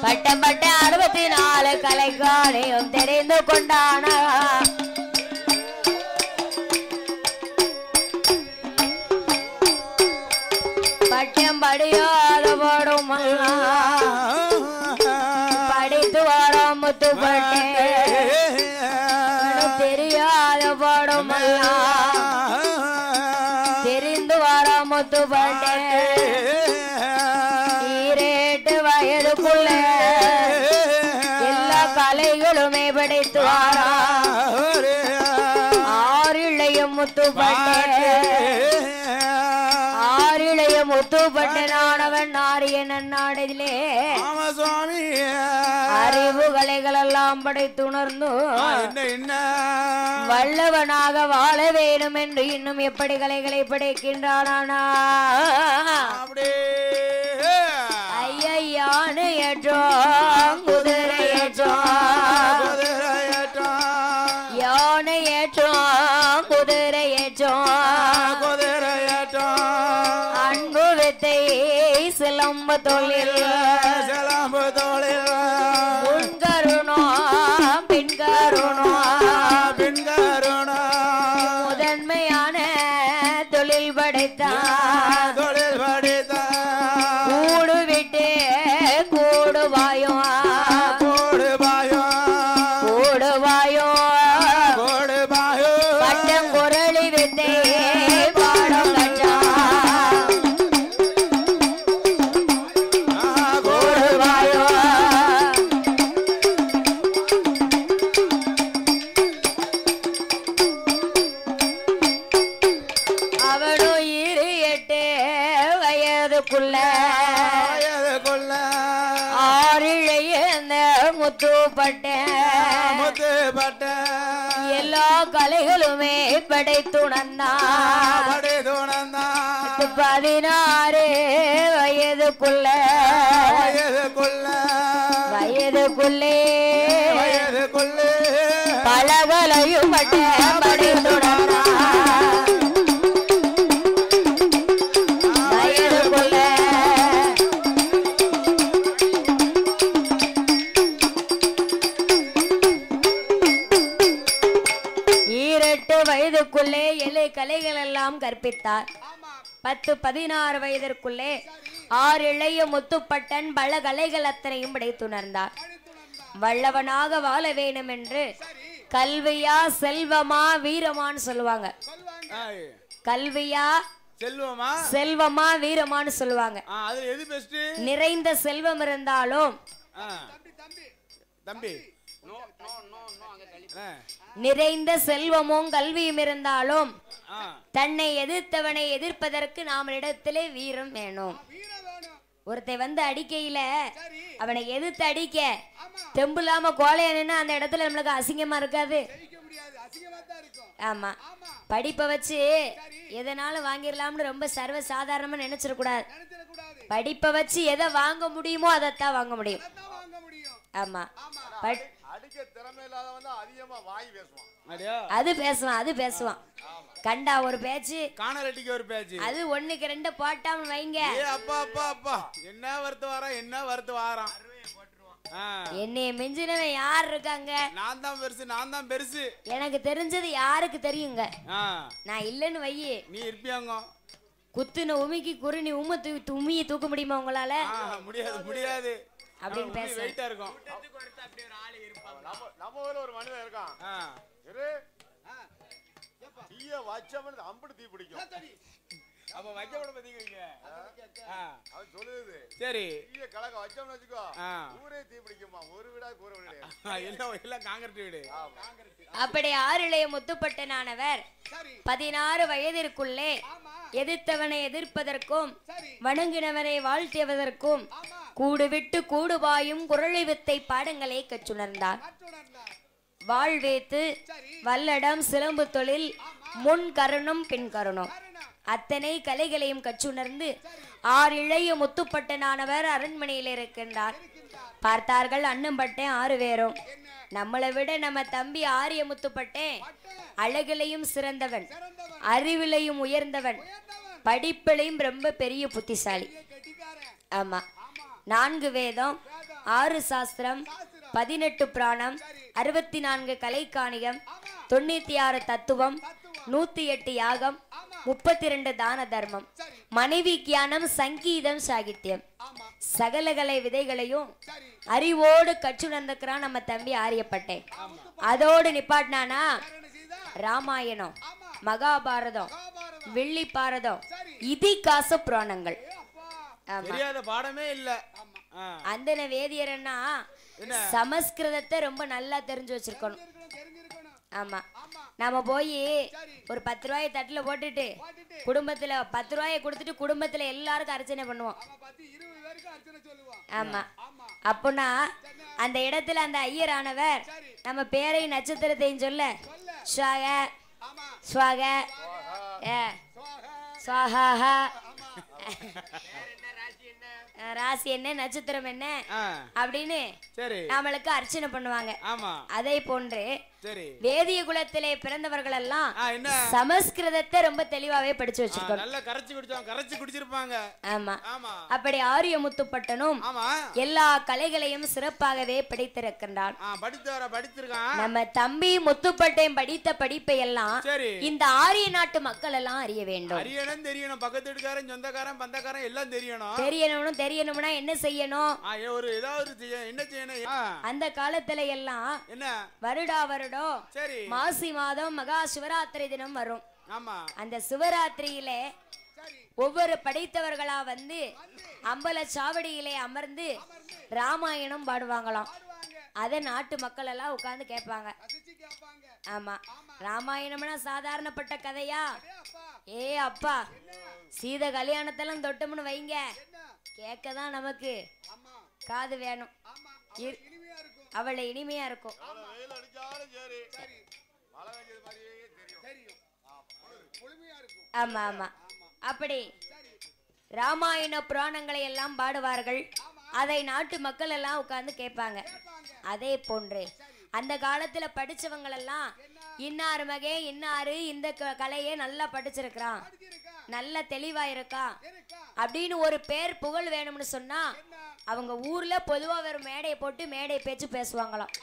பட்டம் பட்ட 64 கலைக்காணியும் தெரிந்து கொண்டானா பட்டம் படியாத போடும் படித்து வரோம் முத்துப்பட்டே தெரியாத போடும் தெரிந்து வரோம் முத்துப்பட்டே ஈரேட்டு வயதுக்குள்ள எல்லா கலைகளுமே படித்து வாரா ஆறிளையும் முத்துப்பட்டே ஆறிளைய முத்துப்பட்டனானவன் ஆரியன் நாடிலே சுவாமி அறிவு கலைகளெல்லாம் படைத்துணர்ந்து என்ன வல்லவனாக வாழ வேணும் என்று இன்னும் எப்படி கலைகளை படைக்கின்றானா ஐயானு ஏற்றோம் குதிரை ஏற்றோம் யானை ஏற்றோம் குதிரை ஏற்றோம் அன்பு வித்தை சிலம்பு தொழில் சிலம்பு தொழில் முன்கருணோ பின்கருணோ பின்கருணா முதன்மையான தொழில் படைத்தான் தொழில் படித்த கூடு விட்டு கூடுவாயோ கோடுபாயோ கூடுவாயோ கோடுபாயோ பட்டம் குரளி வித்தை பாடம் கற்றான் கூடுவாயோ அவனோ 8 வயதுக்குள்ள கொள்ள ஆறிழையந்த முத்துப்பட்டேன் முத்துப்பட்ட எல்லா கலைகளுமே படைத்துணர்ந்தான் படை துணந்தா 16 வயதுக்குள்ள வயதுக்குள்ளே வயதுக்குள்ளே பலகலையும் பட்ட படைத்துணர்ந்தான் வயதுக்குள்ள ஈரெட்டு வயதுக்குள்ளே 7 கலைகள் எல்லாம் கற்பித்தார் 10-16 வயதிற்குள்ளே 6 இளைய முத்துப்பட்டன் பல கலைகள் அத்தனையும் படைத்துணர்ந்தார் வல்லவனாக வாழ வேணும் என்று கல்வியா செல்வமா வீரமான்னு சொல்லுவாங்க கல்வியா செல்வமா செல்வமா வீரமான்னு சொல்லுவாங்க அது எது பெஸ்ட் நிறைந்த செல்வம் இருந்தாலும் தம்பி நிறைந்த செல்வமும் கல்வியும் இருந்தாலும் தன்னை எதிர்த்தவனை எதிர்ப்பதற்கு நாம் இடத்திலே வீரம் வேணும் ஒருத்தை வந்து அடிக்கையில அவனை எதிர்த்து அடிக்க தெம்பு இல்லாம கோலையனா அந்த இடத்துல நம்மளுக்கு அசிங்கமா இருக்காது ஆமா படிப்பை வச்சு எதனாலும் வாங்கிடலாம்னு ரொம்ப சர்வ சாதாரணமா நினைச்சிடக்கூடாது படிப்பை வச்சு எதை வாங்க முடியுமோ அதைத்தான் வாங்க முடியும் ஆமா அடிக்க திறமை இல்லாதவன் தான் அதிகமா வாய் பேசுவான் அது பேசுவான் கண்டா ஒரு பேச்சு காணலட்டிக்கு ஒரு பேச்சு அது 1க்கு 2 போட்டாம வைங்க அப்பா அப்பா அப்பா என்ன வரத்து வாரான் என்னைய மிஞ்சினவன் யார் இருக்காங்க? நான் தான் பெருசு, நான் தான் பெருசு. எனக்கு தெரிஞ்சது யாருக்கு தெரியுங்க? நான் இல்லன்னு வையே, நீ இருப்பியாங்க. குத்துன உமிக்கு குருணி உமியை தூக்க முடியுமா உங்களால? முடியாது, முடியாது. அப்படின்னு பேச வெயிட்டா இருக்கும். நம்ம ஊர்ல ஒரு மனிதன் இருக்கான். தீய வச்சவன் அம்புட்டு தீ பிடிக்கும். அப்ப வைக்கோட பத்திங்க. அவன் சொல்லுது. சரி. தீய கலக்க வச்சவன் வச்சுக்கோ. ஊரே தீ பிடிக்குமா? ஒரு வீடா கூற வீடு. எல்லாம் காங்கிரீட் வீடு. அப்படி ஆறிளைய முத்துப்பட்டனானவர் 16 வயதிற்குள்ளே எதிர்த்தவனை எதிர்ப்பதற்கும் வணங்கினவனை வாழ்த்தியவதற்கும் கூடு விட்டு கூடுபாயும் குரலை வித்தை பாடங்களை கற்றுணர்ந்தார். வாழ்வேத்து, வல்லடம், சிலம்பு தொழில், முன் கருணம், பின் கருணம் அத்தனை கலைகளையும் கற்றுணர்ந்து 6 இளைய முத்துப்பட்டனானவர் அரண்மனையில் இருக்கின்றார். பார்த்தார்கள் அண்ணம்பட்டேன் 6 பேரும். நம்மளை விட நம்ம தம்பி ஆரிய முத்துப்பட்டேன் அழகிலையும் சிறந்தவன், அறிவிலையும் உயர்ந்தவன், படிப்பிலையும் ரொம்ப பெரிய புத்திசாலி. ஆமா, 4 வேதம், 6 சாஸ்திரம், 18 புராணம், 64 கலைக்காணியம், 96 தத்துவம், 108 யாகம், 32 தான தர்மம், மனைவி கியானம், சங்கீதம், சாகித்யம், சகலகலை விதைகளையும் அறிவோடு கற்றுணர்ந்துக்கிறான் நம்ம தம்பி ஆரியப்பட்டேன். அதோடு நிப்பாட்டினானா ராமாயணம், மகாபாரதம், வெள்ளி பாரதம், இதிகாச புராணங்கள். பாடமே இல்ல. அந்தன வேதியர்னா சமஸ்கிருதத்தை ரொம்ப நல்லா தெரிஞ்சு வச்சிருக்கணும். ஆமா, நாம போய் ஒரு 10 ரூபாயை தட்டுல போட்டுட்டு குடும்பத்துல 10 ரூபாயை கொடுத்துட்டு குடும்பத்துல எல்லாருக்கும் அர்ச்சனை பண்ணுவோம். ஆமா, அப்பனா அந்த இடத்துல அந்த ஐயரானவர் நம்ம பேரையும் நட்சத்திரத்தையும் சொல்ல ஸ்வாக ஸ்வாக ஸ்வாஹா, ராசி என்ன, நட்சத்திரம் என்ன அப்படின்னு நம்மளுக்கு அர்ச்சனை பண்ணுவாங்க. அதே போன்று வேதிய குலத்திலே பிறந்தவர்கள் எல்லாம் சமஸ்கிருதத்தை ரொம்ப தெளிவாவே படிச்சு வச்சிருக்காங்க. நல்லா கரைச்சு குடிச்சிருப்பாங்க. ஆமா, அப்படி ஆரிய முத்துப்பட்டனும் எல்லா கலைகளையும் சிறப்பாகவே படித்திருக்கின்றான். நம்ம தம்பி முத்துப்பட்டையும் படித்த படிப்பை எல்லாம் இந்த ஆரிய நாட்டு மக்கள் எல்லாம் அறிய வேண்டும். தெரியணும், பக்கத்து வீட்டுக்காரன், சொந்தக்காரன், பந்தக்காரன் எல்லாம் தெரியணும். தெரியணும்னா என்ன செய்யணும்? ஒரு ஏதாவது என்ன செய்யணும்? அந்த காலத்துல எல்லாம் என்ன வருடா வருடம் மாசி மாதம் மகா சிவராத்திரி தினம் வரும். அந்த சிவராத்திரியிலே ஒவ்வொரு படைத்தவர்களா வந்து அம்பல சாவடியிலே அமர்ந்து ராமாயணம் பாடுவாங்களாம். அத நாட்டு மக்கள் எல்லாம் உட்கார்ந்து கேட்பாங்க. ஆமா, ராமாயணம்னா சாதாரணப்பட்ட கதையா? ஏ அப்பா, சீத கல்யாணத்தெல்லாம் தொட்டோம்னு வைங்க, கேட்கதான் நமக்கு காது வேணும். அவளை இனிமையா இருக்கும். ஆமா ஆமா, அப்படி ராமாயண புராணங்களை எல்லாம் பாடுவார்கள். அதை நாட்டு மக்கள் எல்லாம் உட்கார்ந்து கேட்பாங்க. அதே போன்று அந்த காலத்துல படிச்சவங்க எல்லாம் இன்னாரு மகே இன்னாரு இந்த கலையை நல்லா படிச்சிருக்கிறான், நல்ல தெளிவா இருக்கா அப்படின்னு ஒரு பேர் புகழ் வேணும்னு சொன்னா அவங்க ஊர்ல பொதுவா ஒரு மேடையை போட்டு மேடை பேச்சு பேசுவாங்களாம்.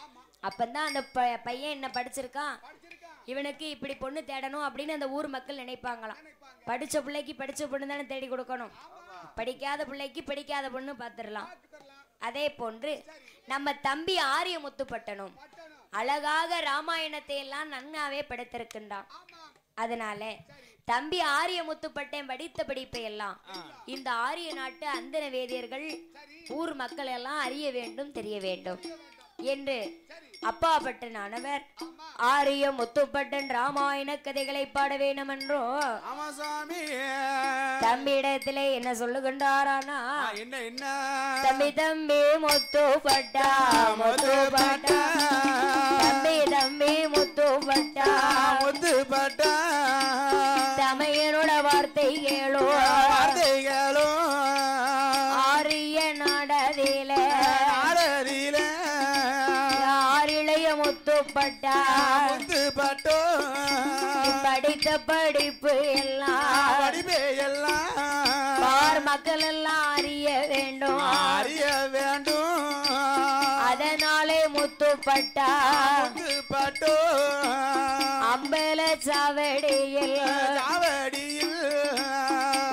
அப்பந்தான் அந்த பையன் என்ன படிச்சிருக்கான், இவனுக்கு இப்படி பொண்ணு தேடணும் அப்படின்னு அந்த ஊர் மக்கள் நினைப்பாங்களாம். படிச்ச பிள்ளைக்கு படிச்ச பொண்ணு தானே தேடி கொடுக்கணும், படிக்காத பிள்ளைக்கு படிக்காத பொண்ணு பார்த்துடலாம். அதே போன்று நம்ம தம்பி ஆரிய முத்துப்பட்டனும் அழகாக ராமாயணத்தை எல்லாம் நன்னாவே படைத்திருக்கின்றான். அதனால தம்பி ஆரிய முத்துப்பட்டேன் படித்த படிப்பை எல்லாம் இந்த ஆரிய நாட்டு அந்தன வேதியர்கள் ஊர் மக்கள் எல்லாம் அறிய வேண்டும், தெரிய வேண்டும் என்று அப்பாப்பட்டனானவர் ஆரிய முத்துப்பட்டன் ராமாயண கதைகளை பாட வேண்டும் என்றோ தம்பியிடத்திலே என்ன சொல்லுகின்றாரானா, தம்பி தம்பி முத்துப்பட்டா முத்துப்பட்டா, தம்பி தம்பி முத்துப்பட்டா முத்துப்பட்டா, தமையனோட வார்த்தை கேளோ ஆரிய நாடதில முத்துப்பட்டா முத்துப்பட்டோ, படித்த படிப்பு எல்லாம் பார் மக்கள் எல்லாம் அறிய வேண்டும், அறிய வேண்டும். முத்துப்பட்டா பட்டோ அம்பல சாவடியில் சாவடியில்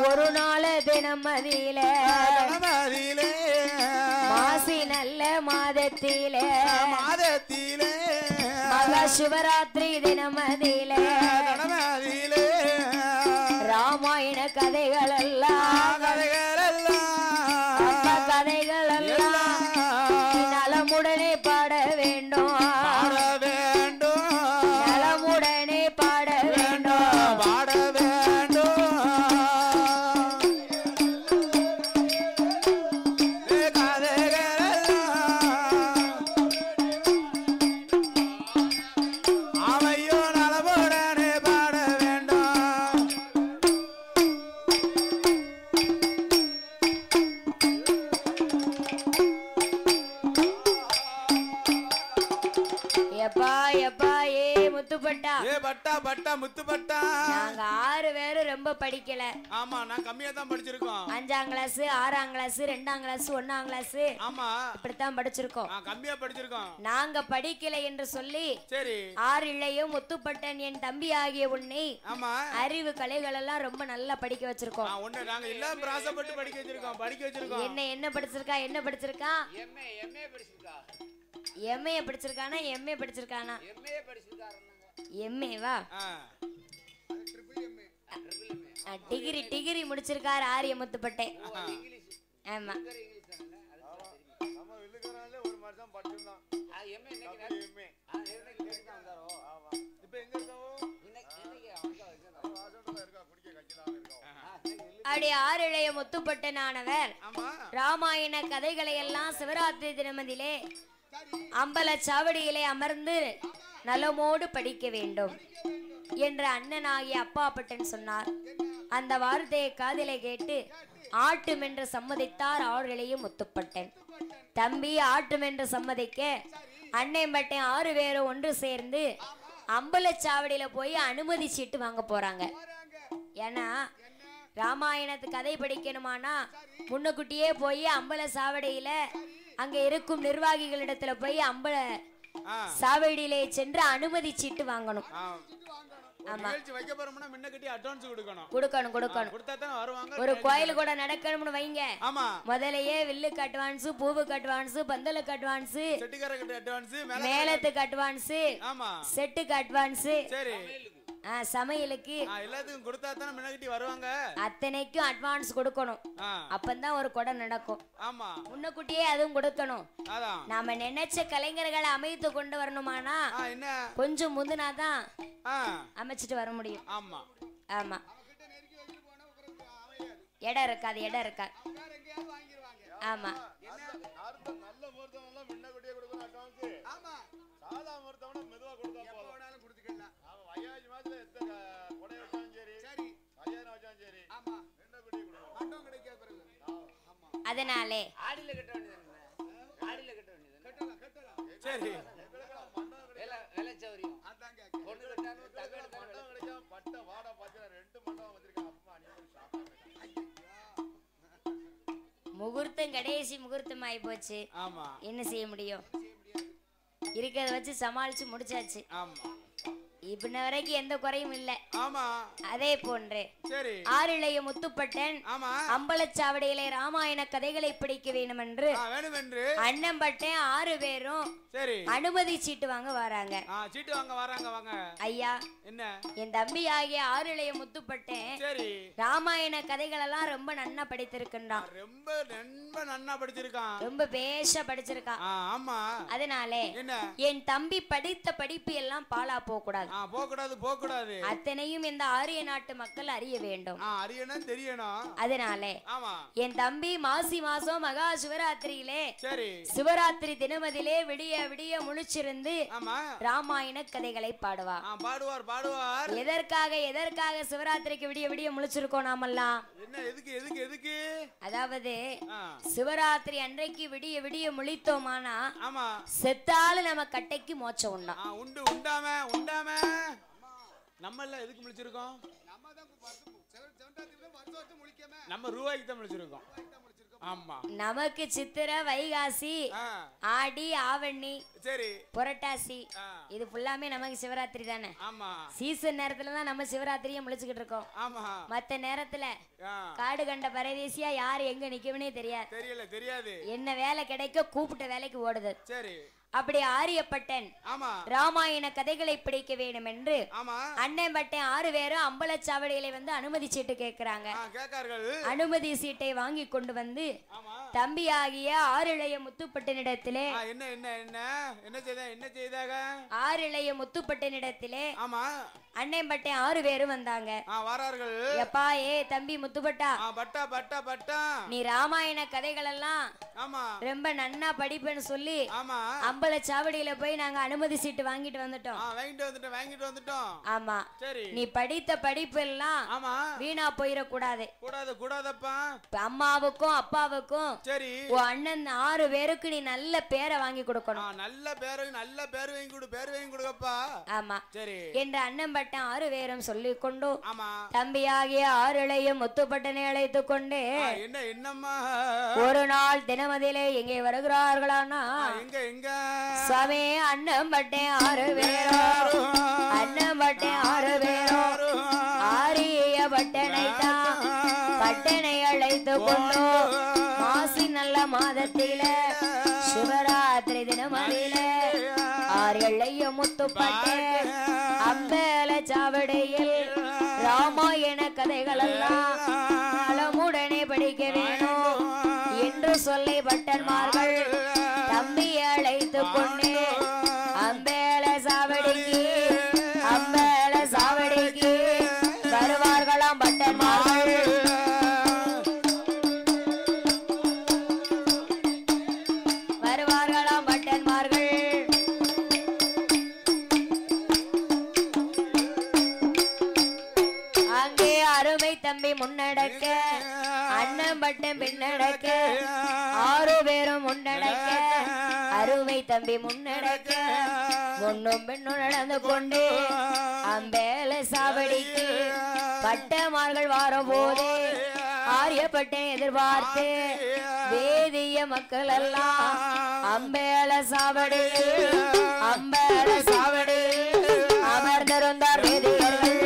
ஒரு நாள் தினமதியில மாசி நல்ல மாதத்திலே மகா சிவராத்திரி தினமதியில ராமாயண கதைகள் எல்லாம் கதைகள் எல்லாம் நலமுடனே பாட வேண்டும் நலமுடனே பாட வேண்டும் முத்துப்பட்டா ஏ பட்டா பட்டா முத்துப்பட்டா நாங்க 6 பேரும் ரொம்ப படிக்கல. ஆமா நான் கம்மியா தான் படிச்சிருக்கோம். 5ஆம் கிளாஸ் 6ஆம் கிளாஸ் 2ஆம் கிளாஸ் 1ஆம் கிளாஸ் ஆமா இப்படித்தான் படிச்சிருக்கோம். கம்மியா படிச்சிருக்கோம். நாங்க படிக்கல என்று சொல்லி சரி 6 இளையும் முத்துப்பட்டன் என் தம்பி ஆகிய உன்னை ஆமா அறிவு கலைகள் எல்லாம் ரொம்ப நல்லா படிக்க வச்சிருக்கோம். ஒண்ணு நாங்க எல்லாம் பிராசப்பட்டு படிக்க வச்சிருக்கோம். என்ன படிச்சிருக்கா எம்ஏ படிச்சிருக்கா எம்ஏ படிச்சிருக்கானா எம்ஏ படிச்சிருக்கானா எம்ஏ படிச்சிருக்காருங்க. எம்ஏவா டிகிரி முடிச்சிருக்காரு ஆரிய முத்துப்பட்டே. ஆமா நம்ம வில்லுக்கறானே ஒரு மாசம் படிச்சிருந்தான். எம்ஏ இன்னைக்கு வந்தாரோ. ஆமா இப்போ எங்க இருக்காவோ? இன்னைக்கு வாசல்ல இருக்கா குடிக்க கட்சிலாம் இருக்கா. அடி 6 இளைய முத்துப்பட்டனானவர் ராமாயண கதைகளை எல்லாம் சிவராத்திரி தினமதிலே அம்பல சாவடியிலே அமர்ந்து நலமோடு படிக்க வேண்டும் என்று அண்ணனாகிய அப்பாப்பட்டன் சொன்னார். அந்த வார்த்தையை காதிலே கேட்டு ஆட்டும் என்று சம்மதித்தார் 6 இளைய முத்துப்பட்டன். தம்பி ஆட்டும் என்று சம்மதிக்க அண்ணன் பட்டன் 6 பேரும் ஒன்று சேர்ந்து அம்பல சாவடியில போய் அனுமதி சீட்டு வாங்க போறாங்க. ஏன்னா ராமாயணத்து கதை படிக்கணுமானா முன்னக்குட்டியே போய் அம்பல சாவடியில அங்க இருக்கும் நிர்வாகிகளிடத்துல போய் அம்பல சாவடியிலே சென்று அனுமதி சீட்டு வாங்கணும். ஒரு கோயில் கூட நடக்கணும்னு வைங்க, முதலையே வில்லுக்கு அட்வான்ஸ், பூவுக்கு அட்வான்ஸ், பந்தலுக்கு அட்வான்ஸ், மேளத்துக்கு அட்வான்ஸ், செட்டுக்கு அட்வான்ஸ், சமையலுக்கு எல்லாத்துக்கும் கொடுத்தா தான முன்னகட்டி வருவாங்க. அத்தனைக்கும் அட்வான்ஸ் கொடுக்கணும். அப்பதான் ஒரு கொடை நடக்கும். ஆமா முன்னக்கூட்டியே அதுவும் கொடுக்கணும். நாம நினைச்ச கலைஞர்களை அமைத்து கொண்டு வரணுமானா கொஞ்சம் முந்தினாதான் அமைச்சிட்டு வர முடியும். ஆமா ஆமா இடம் இருக்காது. ஆமா நல்ல முகூர்த்தம் எல்லாம் முன்னகட்டியே கொடுக்கணும் அட்வான்ஸ். ஆமா சாதா முகூர்த்தம்னா மெதுவா கொடுத்தா போலாம் கொடுத்துக்கலாம். ஆமா வயாஜ் மாதிரி எத்தனை கொடை வச்சாலும் சரி கல்யாணம் வச்சாலும் சரி ஆமா முன்னகட்டியே கொடுக்கணும். மண்டம் கிடைக்காத பிறகு ஆமா அதனாலே ஆடில கட்ட வேண்டியது. சரி வெள்ளச்சௌரியம் அதான் கேக்க பொண்ணு கட்டானு தகவல் மண்டம் கிடைக்காம பட்ட வாடா பாத்திர 2 மண்டம் வந்திருக்காங்க. அப்பா அணிய முகூர்த்தம் கடைசி முகூர்த்தம் ஆகி போச்சு. ஆமா என்ன செய்ய முடியும்? இருக்கிறத வச்சு சமாளிச்சு முடிச்சாச்சு. ஆமா இப்ப வரைக்கும் எந்த குறையும் இல்ல. ஆமா அதே போன்று 6 இளைய முத்துப்பட்டன் அம்பலச்சாவடியிலே ராமாயண கதைகளை படிக்க வேண்டும் என்று அண்ணன் பட்டன் 6 பேரும் அனுமதி சீட்டு வாங்க வராங்க. சீட்டு வாங்க வராங்க. ஐயா என்ன என் தம்பி ஆகிய 6 இளைய முத்துப்பட்டன் ராமாயண கதைகள் எல்லாம் ரொம்ப நன்னா படித்திருக்கான். ரொம்ப நன்னா படிச்சிருக்கான். ரொம்ப பேஷா படிச்சிருக்கான். ஆமா அதனாலே என் தம்பி படித்த படிப்பு எல்லாம் பாழா போக கூடாது. போகக்கூடாது. அத்தனையும் இந்த ஆரிய நாட்டு மக்கள் அறிய வேண்டும். அறியணும் தெரியணும். அதனாலே என் தம்பி மாசி மாசம் மகா சிவராத்திரியிலே சிவராத்திரி தினமதிலே விடிய விடிய முழிச்சிருந்து ராமாயண கதைகளை பாடுவார். எதற்காக சிவராத்திரிக்கு விடிய விடிய முழிச்சிருக்கோம் நாமெல்லாம்? எதுக்கு? அதாவது சிவராத்திரி அன்றைக்கு விடிய விடிய முழித்தோமானா செத்தாலும் நம்ம கட்டைக்கு மோட்சம் உண்டாம நம்ம எல்லாம் எதுக்கு முழிச்சிருக்கோம்? நம்ம ரூபாய்க்கு தான் முழிச்சிருக்கோம். ஆமா நமக்கு சித்திரை வைகாசி ஆடி ஆவணி சரி புரட்டாசி இது ஃபுல்லாமே நமக்கு சிவராத்திரி தானே. ஆமா சீசன் நேரத்துல தான் நம்ம சிவராத்திரியை முழிச்சுக்கிட்டு இருக்கோம். ஆமா மத்த நேரத்துல காடு கண்ட பரதேசியா யாரு எங்க நிக்கவனே தெரியாது. என்ன வேலை கிடைக்க கூப்பிட்ட வேலைக்கு ஓடுது. சரி அப்படி ஆரியப்பட்டன் ராமாயண கதைகளை படிக்க வேண்டும் என்று அண்ணன் பட்டன் 6 பேரும் அம்பலச்சாவடியில வந்து அனுமதி சீட்டு கேட்கிறாங்க. அனுமதி சீட்டை வாங்கி கொண்டு வந்து தம்பியாகிய ஆறிளைய முத்துப்பட்டனிடத்திலே ஆறிளைய முத்துப்பட்டனிடத்திலே அண்ணன் பட்டன் 6 பேரும் வந்தாங்க. எப்பா ஏ தம்பி முத்துப்பட்டா, நீ ராமாயண கதைகள் எல்லாம் ரொம்ப நன்னா படிப்பேன்னு சொல்லி அம்பலச்சாவடியில போய் நாங்க அனுமதி சீட்டு வாங்கிட்டு வந்துட்டோம். ஆமா நீ படித்த படிப்பு எல்லாம் வீணா போயிட கூடாது. அம்மாவுக்கும் அப்பாவுக்கும் உன் அண்ணன் 6 பேருக்கு நீ நல்ல பேரை வாங்கி கொடுக்கணும். ஆமா என்ற அண்ணன் பட்டன் 6 பேரும் சொல்லிக் கொண்டு தம்பியாகிய ஆறிளையும் முத்துப்பட்டனை அழைத்துக் கொண்டு ஒரு நாள் தினமதியிலே எங்கே வருகிறார்களானா சுவாமி அண்ணன் பட்டன் 6 பேரும் அண்ணன் பட்டன் 6 பேரும் ஆரிய பட்டனை தான் பட்டனை அழைத்து கொண்டு மாசி நல்ல மாதத்தில சிவராத்திரி தினமதியில ஆறிளைய முத்துப்பட்டு அம்பல சாவடியில் ராமாயண கதைகள் எல்லாம் நலமுடனே படிக்க வேணும் என்று சொல்லி பட்டன்மார்கள் தம்பி அழைத்து கொண்டு அம்பல சாவடிக்கு வருவார்களாம் பட்டன்மார்கள். அங்கே அருமை தம்பி முன்னடக்க அண்ணன் பட்டன் பின்னடக்க 6 பேரும் முன்னடக்க அருமை தம்பி முன்னடக்க முன்னும் பின்னும் நடந்து கொண்டு அம்பேல சாவடிக்கு பட்டமார்கள் வாரபோது ஆரியப்பட்டனை எதிர்பார்த்து வேதிய மக்கள் எல்லாம் அம்பேல சாவடி அமர்ந்திருந்தார் வேதியர்கள்.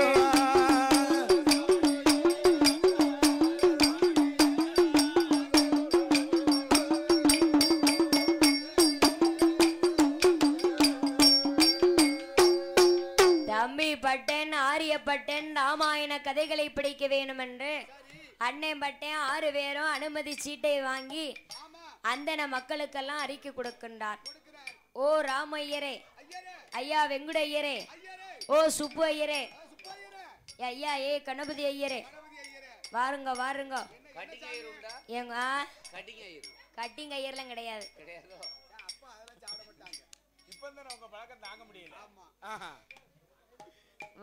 தம்பி பட்டன் ஆரியப்பட்டன் ராமாயண கதைகளை படிக்க வேணும் என்று அண்ணன் பட்டன் 6 பேரும் அனுமதி சீட்டை வாங்கி அந்தன மக்களுக்கெல்லாம் அறிக்கை கொடுக்கின்றார். ஓ ராமையரே, ஐயா வெங்குட ஐயரே, ஓ சுப்பு ஐயரே, ஐயா ஏ கணபதி ஐயரே, வாருங்க வாருங்க. எங்க கட்டிங் ஐயர்லாம் கிடையாது.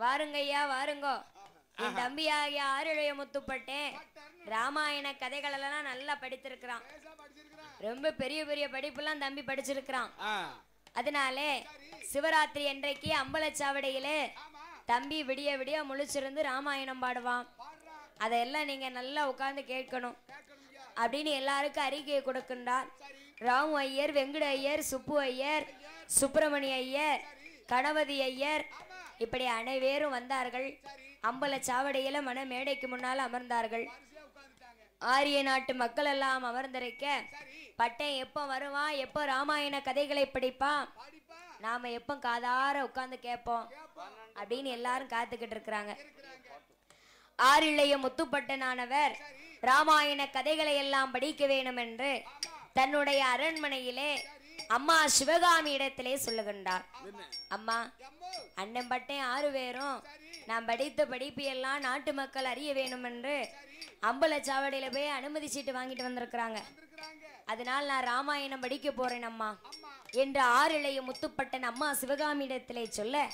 வாருங்க ஐயா வாருங்க. என் தம்பியாகிய ஆறிளைய முத்துப்பட்டேன் ராமாயண கதைகள் எல்லாம் நல்லா படித்திருக்கிறான். ரொம்ப பெரிய பெரிய படிப்புலாம் தம்பி படிச்சிருக்கிறான். அதனாலே சிவராத்திரி அன்றைக்கு அம்பலச்சாவடியிலே தம்பி விடிய விடிய முழிச்சிருந்து ராமாயணம் பாடுவான். அதெல்லாம் நீங்க நல்லா உட்கார்ந்து கேட்கணும் அப்படின்னு எல்லாருக்கும் அறிக்கையை கொடுக்கின்றார். ராமு ஐயர், வெங்குட ஐயர், சுப்பு ஐயர், சுப்பிரமணிய ஐயர், கணபதி ஐயர் இப்படி அனைவரும் வந்தார்கள். அம்பலச்சாவடியில மன மேடைக்கு முன்னால் அமர்ந்தார்கள். ஆரிய நாட்டு மக்கள் எல்லாம் அமர்ந்திருக்க பட்டன் எப்ப வருவான், எப்போ ராமாயண கதைகளை படிப்பான், நாம எப்ப காதார உட்கார்ந்து கேட்போம் அப்படின்னு எல்லாரும் காத்துக்கிட்டு இருக்கிறாங்க. ஆறிளைய முத்துப்பட்டனானவர் ராமாயண கதைகளை எல்லாம் படிக்க வேணும் என்று தன்னுடைய அரண்மனையிலே அம்மா சிவகாமி இடத்திலே சொல்லுகின்றார். அம்மா அண்ணன் பட்டன் 6 பேரும் நான் படித்த படிப்பு எல்லாம் நாட்டு மக்கள் அறிய வேணும் என்று அம்பலச்சாவடியில போய் அனுமதி சீட்டு வாங்கிட்டு வந்திருக்கிறாங்க. அதனால் நான் ராமாயணம் படிக்க போறேன் அம்மா என்று ஆறிளைய முத்துப்பட்டன் அம்மா சிவகாமி இடத்திலே சொல்ல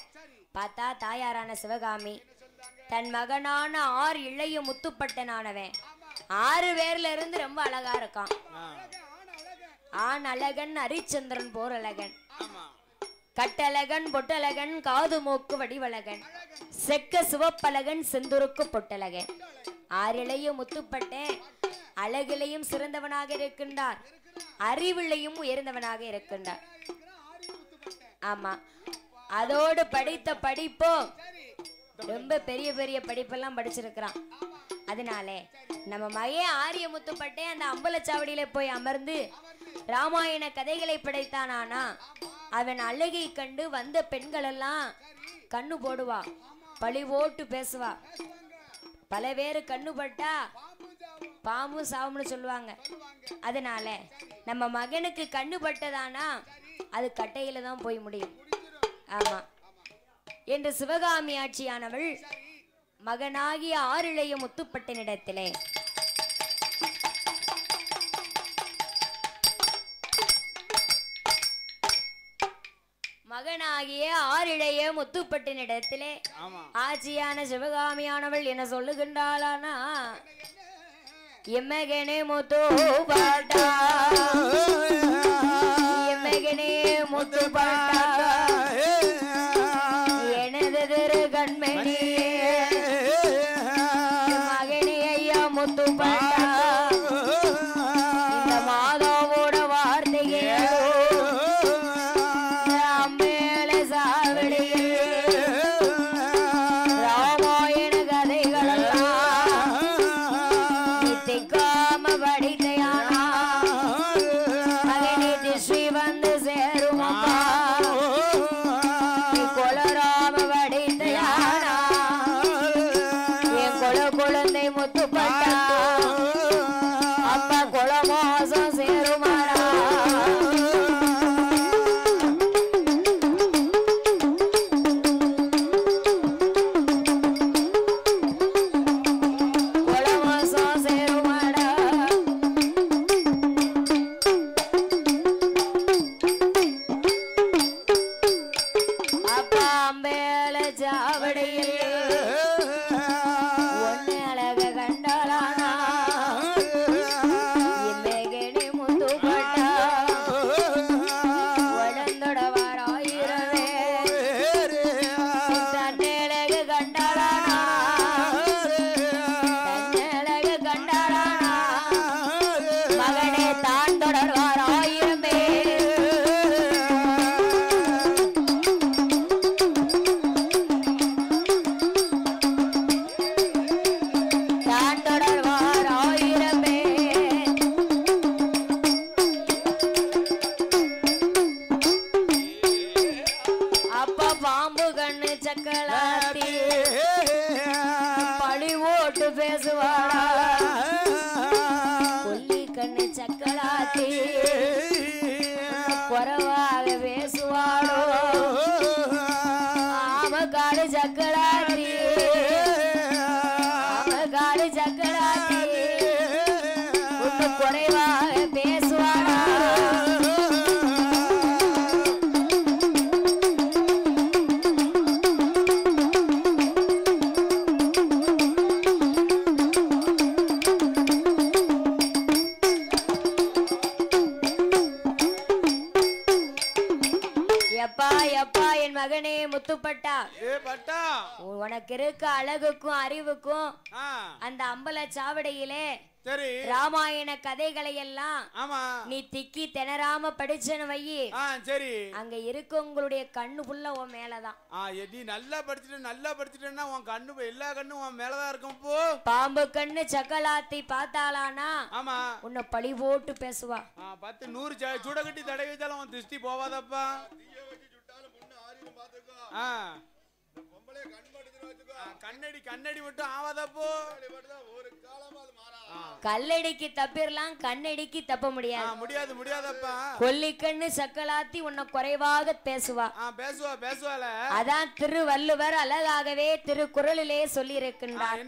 பார்த்தா தாயாரான சிவகாமி தன் மகனான 6 இளைய முத்துப்பட்டனானவன் 6 பேர்ல இருந்து ரொம்ப அழகா இருக்கான். ஆண் அழகன், ஹரிச்சந்திரன் போர் அழகன், கட்டழகன், பொட்டழகன், காது மூக்கு வடிவழகன், செக்க சிவப்பழகன், செந்துருக்கு பொட்டழகன். 6 இளைய முத்துப்பட்டேன் அழகிலையும் சிறந்தவனாக இருக்கின்றார், அறிவிலையும் உயர்ந்தவனாக இருக்கின்றார். ஆமா, அதோடு படித்த படிப்போ ரொம்ப பெரிய பெரிய படிப்பெல்லாம் படிச்சிருக்கிறான். அதனால நம்ம மகே ஆரியமுத்துப்பட்டே அந்த அம்பலச்சாவடியில போய் அமர்ந்து ராமாயண கதைகளை படைத்தானா, அவன் அழகை கண்டு வந்த பெண்கள் எல்லாம் கண்ணு போடுவா, பழி போட்டு பேசுவா. பல பேரு கண்ணு பட்டா பாம்பு சாவும்னு சொல்லுவாங்க. அதனால நம்ம மகனுக்கு கண்ணு பட்டதானா அது கட்டையில தான் போய் முடியும். ஆமா, என்று சிவகாமி ஆட்சியானவள் மகனாகிய ஆறிளைய முத்துப்பட்டனிடத்திலே மகனாகிய ஆறிளைய முத்துப்பட்டனிடத்திலே ஆட்சியான சிவகாமியானவள் என்ன சொல்லுகின்றாளானா, எம்மகனே முத்துப்பட்டா, எம்மகனே முத்துப்பட்டா, எனது திரு கண்மணி மகனே ஐயா முத்துப்பட்டா, இந்த மாதாவோட வார்த்தையே அம்மேல சாவடியில் ராமாயண கதைகளெல்லாம் நித்திக்காம படித்தையானா மகனே திசை வந்து சேருமப்பா, கொலராம படித்தையானா என் குழந்தை முத்துப்பட்டா அப்பா குலமோசம் சேருமாறா. குலமோசம் சேருமாடா. அப்பா அம்பேல சாவடியில் ஒன்னு அழக கண்டாளானா எம்மகனே முத்துப்பட்டா உடந்தொடவாராயிரவே தன்னழக கண்டாளானா தன்னழக கண்டாளானா மகனே தான் தொடர்வாராயிரமே தான் தொடர்வாராயிரமே. அப்பா பாம்பு கண்ணு சக்கலாத்தி பழி ஓட்டு பேசுவாளா, கொல்லி கண்ணு சக்கலாத்தி குறவாக பேசுவாளோ, ஆமக்காடு சக்கலாத்தி ஆமக்காடு சக்கலாத்தி ஒன்று குறைவாக பேசுவாளா. எப்பா எப்பா என் மகனே முத்துப்பட்டா, உனக்கு இருக்க அழகுக்கும் அறிவுக்கும் அந்த அம்பல சாவடியிலே சரி ராமாயண கதைகளை எல்லாம் ஆமா நீ திக்கி திணறாம படிச்சன வையி, சரி அங்க இருக்க உங்களுடைய கண்ணு புள்ள உன் மேலதான். நீ நல்லா படிச்சுட்டேன்னா உன் கண்ணு எல்லா கண்ணும் உன் மேலதான் இருக்கும். போ பாம்பு கண்ணு சக்கலாத்தி பார்த்தாளானா ஆமா உன்னை பழி போட்டு பேசுவா. 10 100 சூட கட்டி தடை வச்சாலும் உன் திருஷ்டி போவாதப்பா. கண்ணடி மட்டும் ஆவாதப்போ. கல்லடிக்கு தப்பிரலாம், கண்ணடிக்கு தப்ப முடியாதப்பா. கொல்லிக்கண்ணு சக்கலாத்தி உன்னை குறைவாக பேசுவா. பேசுவால. அதான் திருவள்ளுவர் அழகாகவே திருக்குறளிலே சொல்லி இருக்கின்றார்.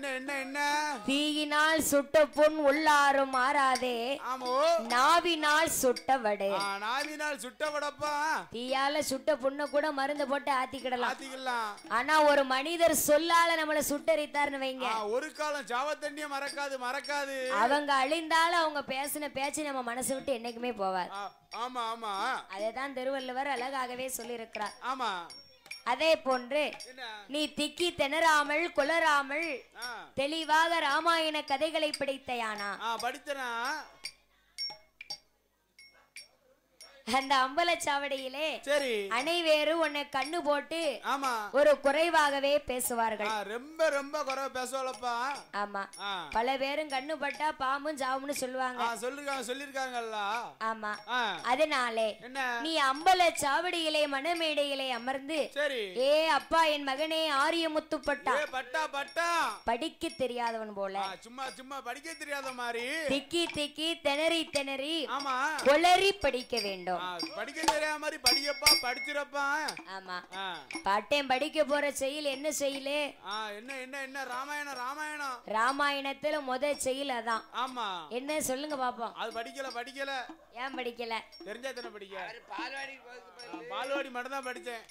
என்ன தீயினால் சுட்ட புண் உள்ளாரும் மாறாதே, நாவினால் சுட்ட வடு. நாவினால் சுட்ட வடப்பா. தீயால சுட்ட புண்ணை கூட மருந்து போட்டு ஆத்திக்கிடலாம். ஆனா ஒரு மனிதர் சொல்லால நம்மள சுட்டரித்தார்னு வைங்க, ஒரு காலம் ஜாவ தண்ணிய மறக்காது. அவங்க அழிந்தாலும் அவங்க பேசின பேச்சு நம்ம மனசு விட்டு என்னைக்குமே போவார். ஆமா அதைதான் திருவள்ளுவர் அழகாகவே சொல்லி இருக்கிறார். ஆமா அதே போன்று நீ திக்கி திணறாமல் குளராமல் தெளிவாக ராமாயண கதைகளை படித்தையானா? படித்தனா. அந்த அம்பலச்சாவடியிலே சரி அனைவரும் உன்னை கண்ணு போட்டு ஆமா ஒரு குறைவாகவே பேசுவார்கள். ரொம்ப ரொம்ப குறைவா பேசுவாளப்பா. ஆமா பல பேரும் கண்ணு பட்டா பாம்பும் ஜாவும்னு சொல்லுவாங்க. சொல்லிருக்காங்கல்ல. ஆமா அதனாலே நீ அம்பலச்சாவடியிலே மணமேடையிலே அமர்ந்து சரி ஏ அப்பா என் மகனே ஆரியமுத்து பட்டா பட்டா பட்டா படிக்க தெரியாதவன் போல சும்மா சும்மா படிக்க தெரியாத மாதிரி திக்கி திக்கி திணறி திணறி ஆமா கொளறி படிக்க வேண்டும். படிக்க தெரியாத மாதிரி படிக்கப்பா படிச்சிரப்பா. ஆமா பாட்டேன் படிக்க போற செயல் என்ன செயலு? என்ன என்ன என்ன ராமாயணம் ராமாயணம் ராமாயணத்துல முதல் செயல் அதான். ஆமா என்ன சொல்லுங்க பாப்போம். அது படிக்கல. ஏன் படிக்கல? தெரிஞ்சா தானே படிக்க. பால்வாடி பால்வாடி மட்டும் தான் படிச்சேன்.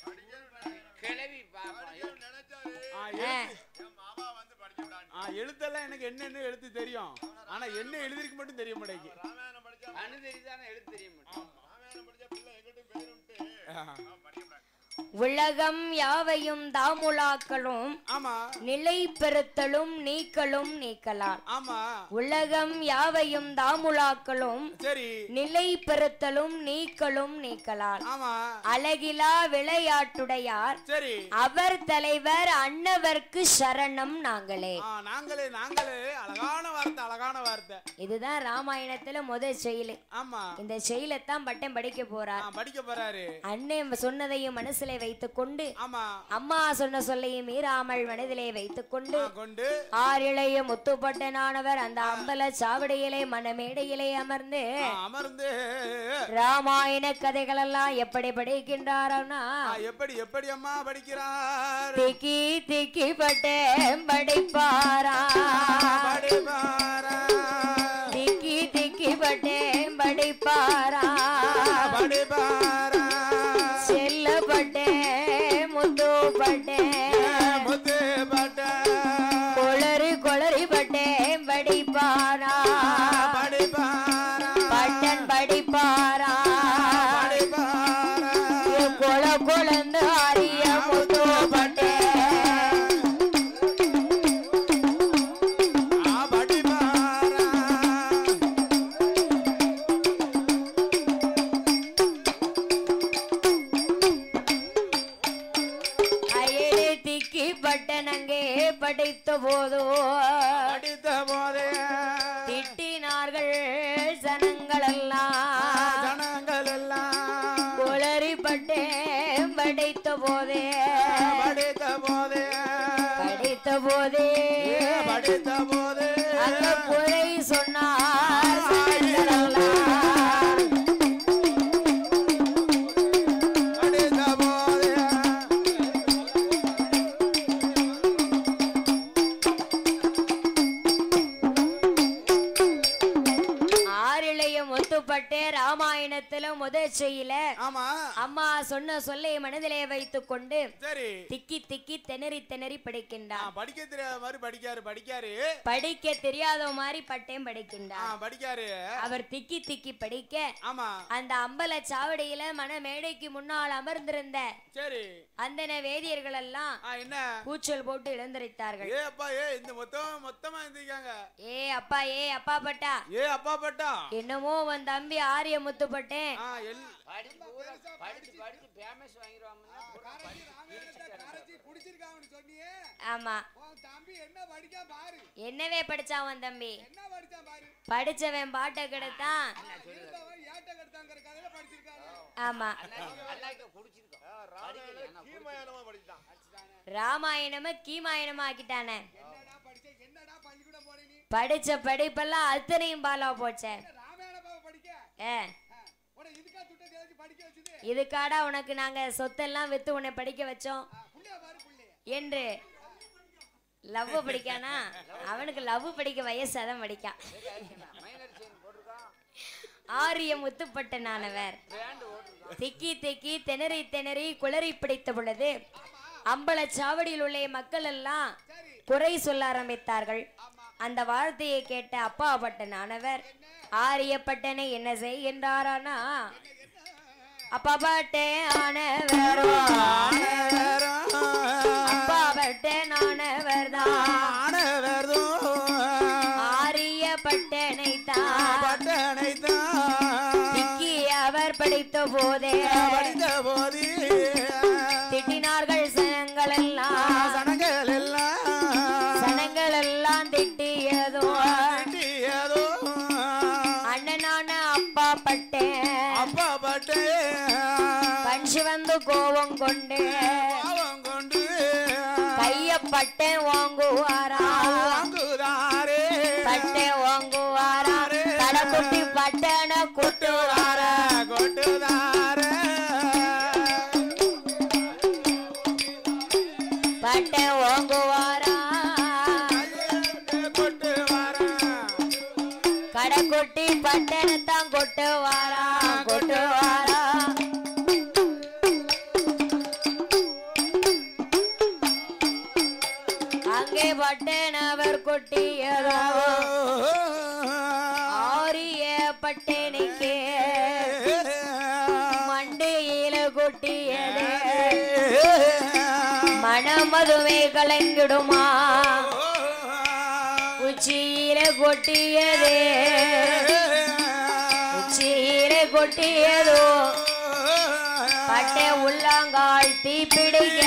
கிளவி எழுத்தெல்லாம் எனக்கு என்னென்ன எழுத்து தெரியும். ஆனா என்ன எழுதிருக்கு மட்டும் தெரிய மாட்டேங்குது. எழுத்து தெரிய மாட்டேங்குது. உலகம் யாவையும் தாமுலாக்களும் நிலை பெறுத்தலும் நீக்கலும் நீக்கலாம். உலகம் யாவையும் தாமுலாக்களும் நிலை பெறுத்தலும் நீக்கலும் நீக்கலாம். அழகிலா விளையாட்டுடையார் அவர் தலைவர் அன்னவர்க்கு சரணம் நாங்களே. நாங்களே நாங்களே அழகான வார்த்தை அழகான வார்த்தை. இதுதான் ராமாயணத்துல முதல் செயல். இந்த செயலைத்தான் பட்டம் படிக்க போறாரு. அண்ணன் சொன்னதையும் மனசுல வைத்துக் கொண்டு அம்மா சொன்ன சொல்லையும் மீறாமல் மனதிலே வைத்துக் கொண்டு ஆறிளைய முத்துப்பட்டனானவர் அந்த அம்பல சாவடியிலே மணமேடையிலே அமர்ந்து ராமாயண கதைகள் எல்லாம் எப்படி படிக்கின்றார்னா எப்படி எப்படி அம்மா படிக்கிறார்? திக்கி திக்கி பட்டேன் படிப்பாரா திக்கி திக்கி பட்டேன் படிப்பாரா செல்லப்பட்டே முத்து பட்டே கொளறி கொளறி பட்டே படிப்பாரா பட்டன் படிப்பாரா கொள கொளந்து ஆரிய முத்து பட்டே படித்த போதோ திட்டினார்கள் ஜனங்கள் எல்லாம் கொளறி பட்டேன் படித்த போதே அந்த குறை சொன்னார் ராமாயணத்துல முதல் செய்யல அம்மா சொன்ன சொல்லை மனதிலே வைத்துக் கொண்டு திக்கி திக்கி திணறி திணறி படிக்கின்றார். படிக்க தெரியாத மாதிரி படிக்காரு. படிக்க தெரியாத மாதிரி பட்டேன் படிக்கின்றார். அவர் திக்கி திக்கி படிக்க அந்த அம்பல சாவடியில மணமேடைக்கு முன்னால் அமர்ந்திருந்த அந்தன வேதியர்கள் எல்லாம் கூச்சல் போட்டு எழுந்திருத்தார்கள். ஏ அப்பா பட்டா என்னமோ உன் தம்பி ஆரிய முத்துப்பட்டேன் ஆமா என்னவே படிச்சான் உன் தம்பி? படிச்சவன் பாட்டை கெடுத்தான். ஆமா ராமாயணமா கீமாயணமா ஆக்கிட்டானே. படிச்ச படிப்பெல்லாம் அத்தனையும் பாலா போச்சே. இதுக்காடா உனக்கு நாங்க சொத்தெல்லாம் வித்து உன்னை படிக்க வச்சோம் என்று லவ் படிக்கானா? அவனுக்கு லவ் படிக்க வயசு அதான் படிக்கான். ஆரிய முத்துப்பட்டனானவர் திக்கி திக்கி திணறி திணறி குளறி பிடித்த பொழுது அம்பல சாவடியில் உள்ள மக்கள் எல்லாம் குறை சொல்ல ஆரம்பித்தார்கள். அந்த வார்த்தையை கேட்ட அப்பா பட்டனானவர் ஆரியப்பட்டனை என்ன செய்கின்றாரானா அப்பா பட்டே ஆனவர் போதே திட்டினார்கள் சனங்கள் எல்லாம் திட்டியதோ அண்ணனான அப்பா பட்டேன் கஞ்சி வந்து கோபம் கொண்டு கையப்பட்டேன் வாங்குவாரா பட்டேன் வாங்குவாரா தடக்குட்டி பட்டன கொட்டுவார பட்டேன் வாங்குவாரா கடைக்குட்டி பட்டனத்தான் கொட்டுவாரா அங்கே பட்டனவர் கொட்டியதோ ஆரிய பட்டனுக்கு மண்டையில கொட்டியது மனமதுமே கலங்கிடுமா உச்சியில கொட்டியதோ பட்டை உள்ளாங்கால் தீப்பிடிக்க